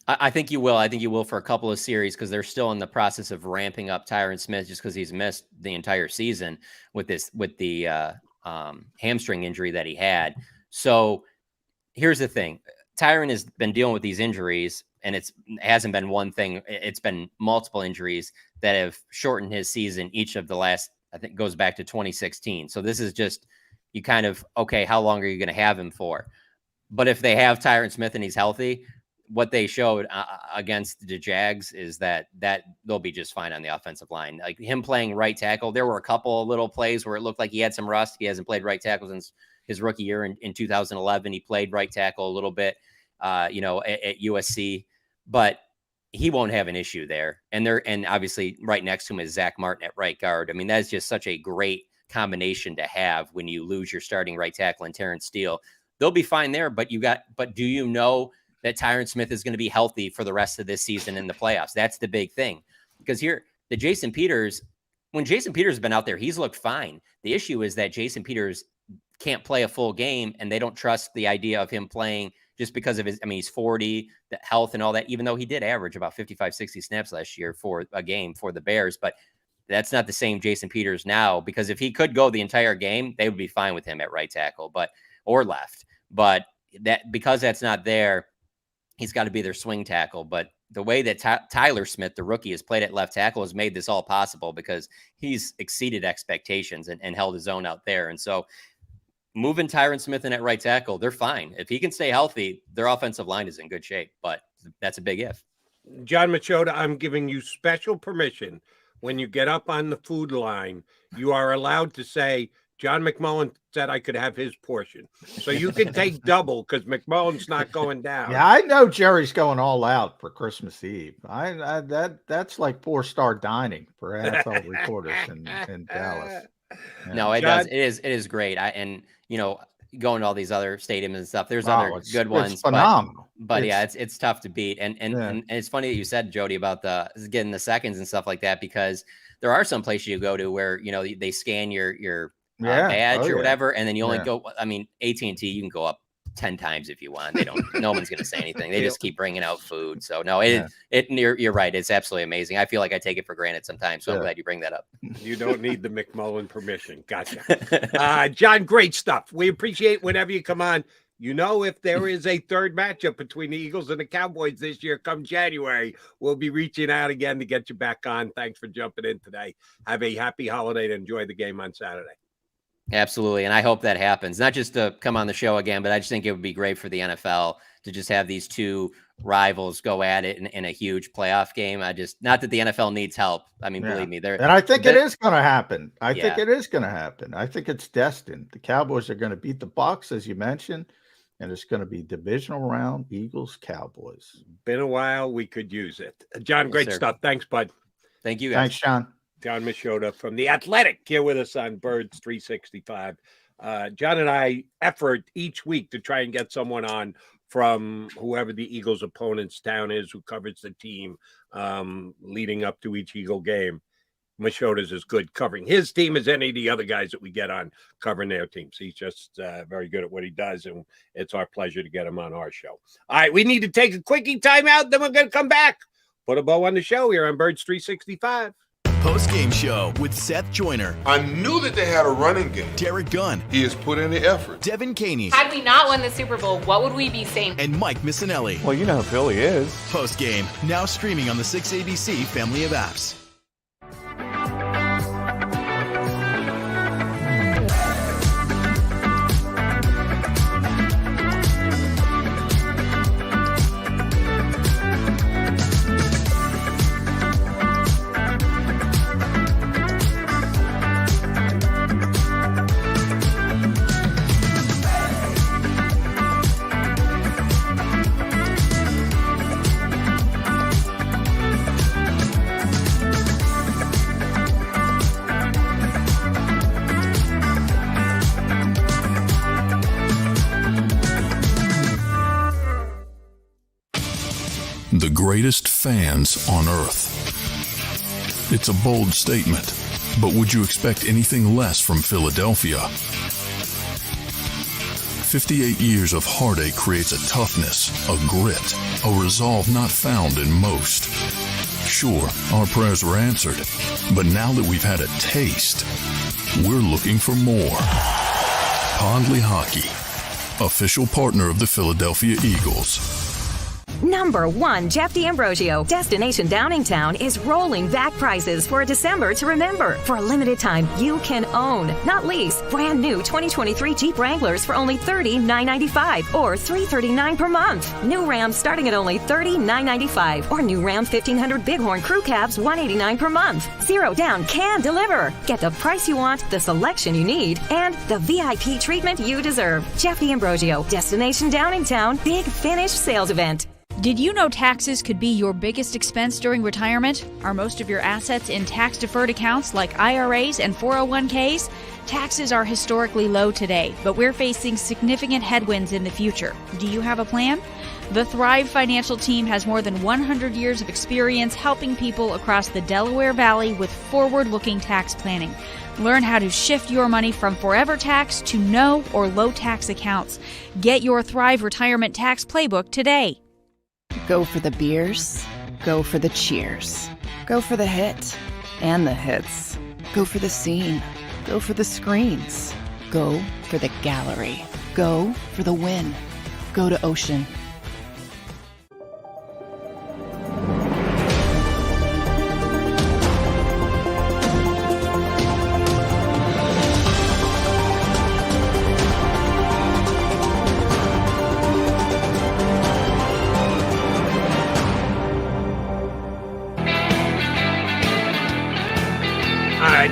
I think you will. I think you will for a couple of series because they're still in the process of ramping up Tyron Smith just because he's missed the entire season with the hamstring injury that he had. So here's the thing. Tyron has been dealing with these injuries, and it hasn't been one thing. It's been multiple injuries that have shortened his season each of the last, I think, goes back to 2016. So this is just, you kind of, okay, how long are you going to have him for? But if they have Tyron Smith and he's healthy, what they showed against the Jags is that they'll be just fine on the offensive line. Like him playing right tackle, there were a couple of little plays where it looked like he had some rust. He hasn't played right tackle since his rookie year in 2011. He played right tackle a little bit, at USC, but he won't have an issue there. And obviously right next to him is Zach Martin at right guard. I mean, that's just such a great combination to have when you lose your starting right tackle and Terrence Steele. They'll be fine there, but do you know that Tyron Smith is going to be healthy for the rest of this season in the playoffs? That's the big thing. Because here, when Jason Peters has been out there, he's looked fine. The issue is that Jason Peters can't play a full game, and they don't trust the idea of him playing just because of he's 40, the health and all that, even though he did average about 55, 60 snaps last year for a game for the Bears. But that's not the same Jason Peters now, because if he could go the entire game, they would be fine with him at right tackle, or left. But because that's not there, he's got to be their swing tackle. But the way that Tyler Smith, the rookie, has played at left tackle has made this all possible because he's exceeded expectations and held his own out there. And so moving Tyron Smith in at right tackle, they're fine. If he can stay healthy, their offensive line is in good shape, but that's a big if. John Machota, I'm giving you special permission. When you get up on the food line, you are allowed to say, John McMullen said I could have his portion. So you can take double because McMullen's not going down. Yeah, I know Jerry's going all out for Christmas Eve. That's like 4-star dining for NFL reporters in Dallas. Yeah. No, it does. It is great. Going to all these other stadiums and stuff, there's other good ones. It's phenomenal. But it's tough to beat. And it's funny that you said, Jody, about getting the seconds and stuff like that, because there are some places you go to where, they scan your badge or whatever, and then you only go. I mean, AT&T, you can go up 10 times if you want. They don't. No one's going to say anything. They just keep bringing out food. So no, you're right. It's absolutely amazing. I feel like I take it for granted sometimes. So I'm glad you bring that up. You don't need the McMullen permission. Gotcha. John, great stuff. We appreciate whenever you come on. If there is a third matchup between the Eagles and the Cowboys this year, come January, we'll be reaching out again to get you back on. Thanks for jumping in today. Have a happy holiday and enjoy the game on Saturday. Absolutely. And I hope that happens, not just to come on the show again, but I just think it would be great for the NFL to just have these two rivals go at it in a huge playoff game. Not that the NFL needs help. I mean, believe me, and I think it is going to happen. I think it is going to happen. I think it's destined. The Cowboys are going to beat the Bucs, as you mentioned, and it's going to be divisional round, Eagles, Cowboys. Been a while. We could use it. John, great stuff. Thanks, bud. Thank you, guys. Thanks, John. John Machota from The Athletic here with us on Birds 365. John and I effort each week to try and get someone on from whoever the Eagles' opponent's town is who covers the team leading up to each Eagle game. Machota's as good covering his team as any of the other guys that we get on covering their teams. He's just very good at what he does, and it's our pleasure to get him on our show. All right, we need to take a quickie timeout, then we're going to come back. Put a bow on the show here on Birds 365. Post-game show with Seth Joyner. I knew that they had a running game. Derek Gunn. He has put in the effort. Devin Caney. Had we not won the Super Bowl, what would we be saying? And Mike Missinelli. Well, you know who Philly is. Post-game, now streaming on the 6ABC family of apps. The greatest fans on earth. It's a bold statement, but would you expect anything less from Philadelphia? 58 years of heartache creates a toughness, a grit, a resolve not found in most. Sure, our prayers were answered, but now that we've had a taste, we're looking for more. Pondley Hockey, official partner of the Philadelphia Eagles. Number 1, Jeff D'Ambrosio. Destination Downingtown is rolling back prices for a December to remember. For a limited time, you can own, not lease, brand new 2023 Jeep Wranglers for only $30,995 or $339 per month. New Rams starting at only $30,995 or new Ram 1500 Bighorn Crew Cabs $189 per month. Zero down can deliver. Get the price you want, the selection you need, and the VIP treatment you deserve. Jeff D'Ambrosio, Destination Downingtown, Big Finish Sales Event. Did you know taxes could be your biggest expense during retirement? Are most of your assets in tax-deferred accounts like IRAs and 401ks? Taxes are historically low today, but we're facing significant headwinds in the future. Do you have a plan? The Thrive Financial team has more than 100 years of experience helping people across the Delaware Valley with forward-looking tax planning. Learn how to shift your money from forever tax to no or low tax accounts. Get your Thrive Retirement Tax Playbook today. Go for the beers, go for the cheers, go for the hit and the hits, go for the scene, go for the screens, go for the gallery, go for the win, go to Ocean.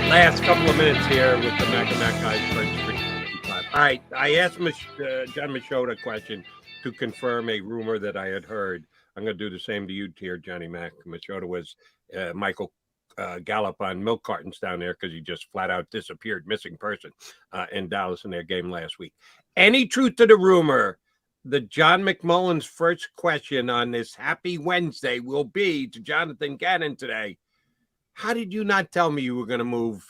Last couple of minutes here with the Mac guys for 365. All right, I asked John Machota a question to confirm a rumor that I had heard. I'm going to do the same to you here, Johnny Mac. Machota was Michael Gallup on milk cartons down there because he just flat out disappeared, missing person in Dallas in their game last week. Any truth to the rumor that John McMullen's first question on this happy Wednesday will be to Jonathan Gannon today? How did you not tell me you were going to move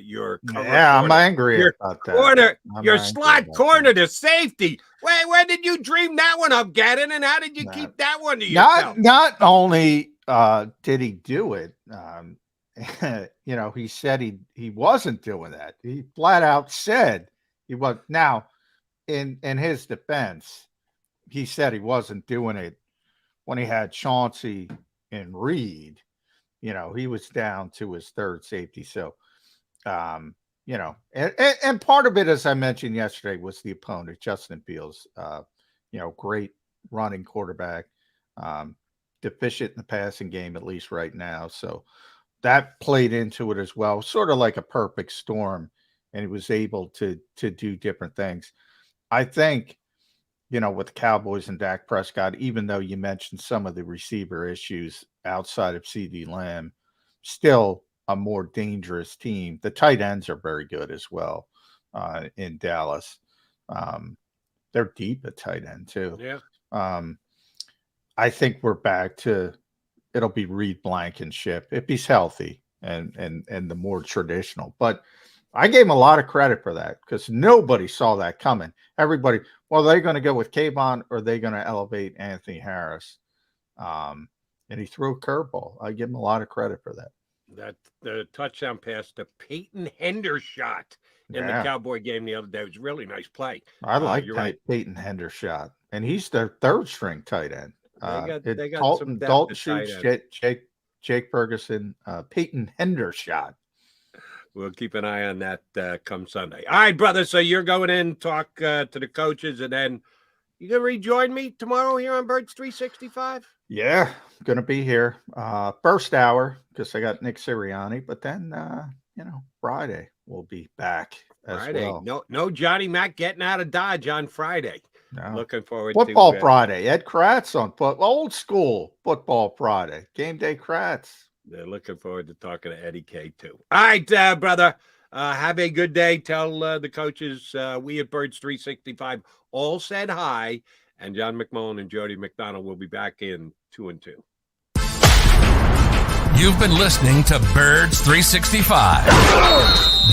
your cover corner? I'm angry about that. Your slot corner to safety. Wait, when did you dream that one up, Gannon? And how did you keep that one to yourself? Not only did he do it, he said he wasn't doing that. He flat out said he was. Now, in his defense, he said he wasn't doing it when he had Chauncey and Reed. He was down to his third safety. So, and part of it, as I mentioned yesterday, was the opponent, Justin Fields, great running quarterback, deficient in the passing game, at least right now. So that played into it as well, sort of like a perfect storm. And he was able to do different things. I think, with the Cowboys and Dak Prescott, even though you mentioned some of the receiver issues outside of CD Lamb, still a more dangerous team. The tight ends are very good as well in Dallas. They're deep at tight end too. Yeah. I think we're back to it'll be Reed Blankenship if he's healthy and the more traditional. But I gave him a lot of credit for that because nobody saw that coming. Everybody, well, they're going to go with Kayvon or they're going to elevate Anthony Harris. And he threw a curveball. I give him a lot of credit for that. That the touchdown pass to Peyton Hendershot in the Cowboy game the other day was a really nice play. I like Peyton Hendershot, and he's their third string tight end. They got Dalton Schultz, Jake Ferguson, Peyton Hendershot. We'll keep an eye on that come Sunday. All right, brother. So you're going in, talk to the coaches, and then you going to rejoin me tomorrow here on Birds 365? Yeah, going to be here. First hour because I got Nick Sirianni, but then, Friday we'll be back as well. No Johnny Mac getting out of Dodge on Friday. No. Looking forward to Football Friday. Ed Kratz on old school Football Friday. Game Day Kratz. They're looking forward to talking to Eddie K too. All right, brother. Have a good day. Tell the coaches we at Birds 365 all said hi, and John McMullen and Jody McDonald will be back in 2 and 2. You've been listening to Birds 365.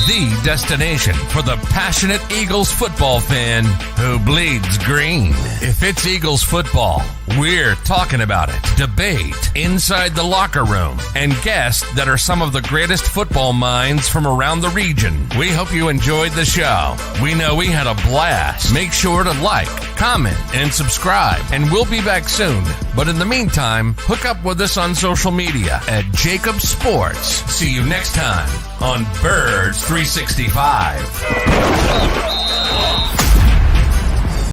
the destination for the passionate Eagles football fan who bleeds green. If it's Eagles football, we're talking about it. Debate, inside the locker room, and guests that are some of the greatest football minds from around the region. We hope you enjoyed the show. We know we had a blast. Make sure to like, comment, and subscribe, and we'll be back soon. But in the meantime, hook up with us on social media at JAKIB Sports. See you next time on Birds 365.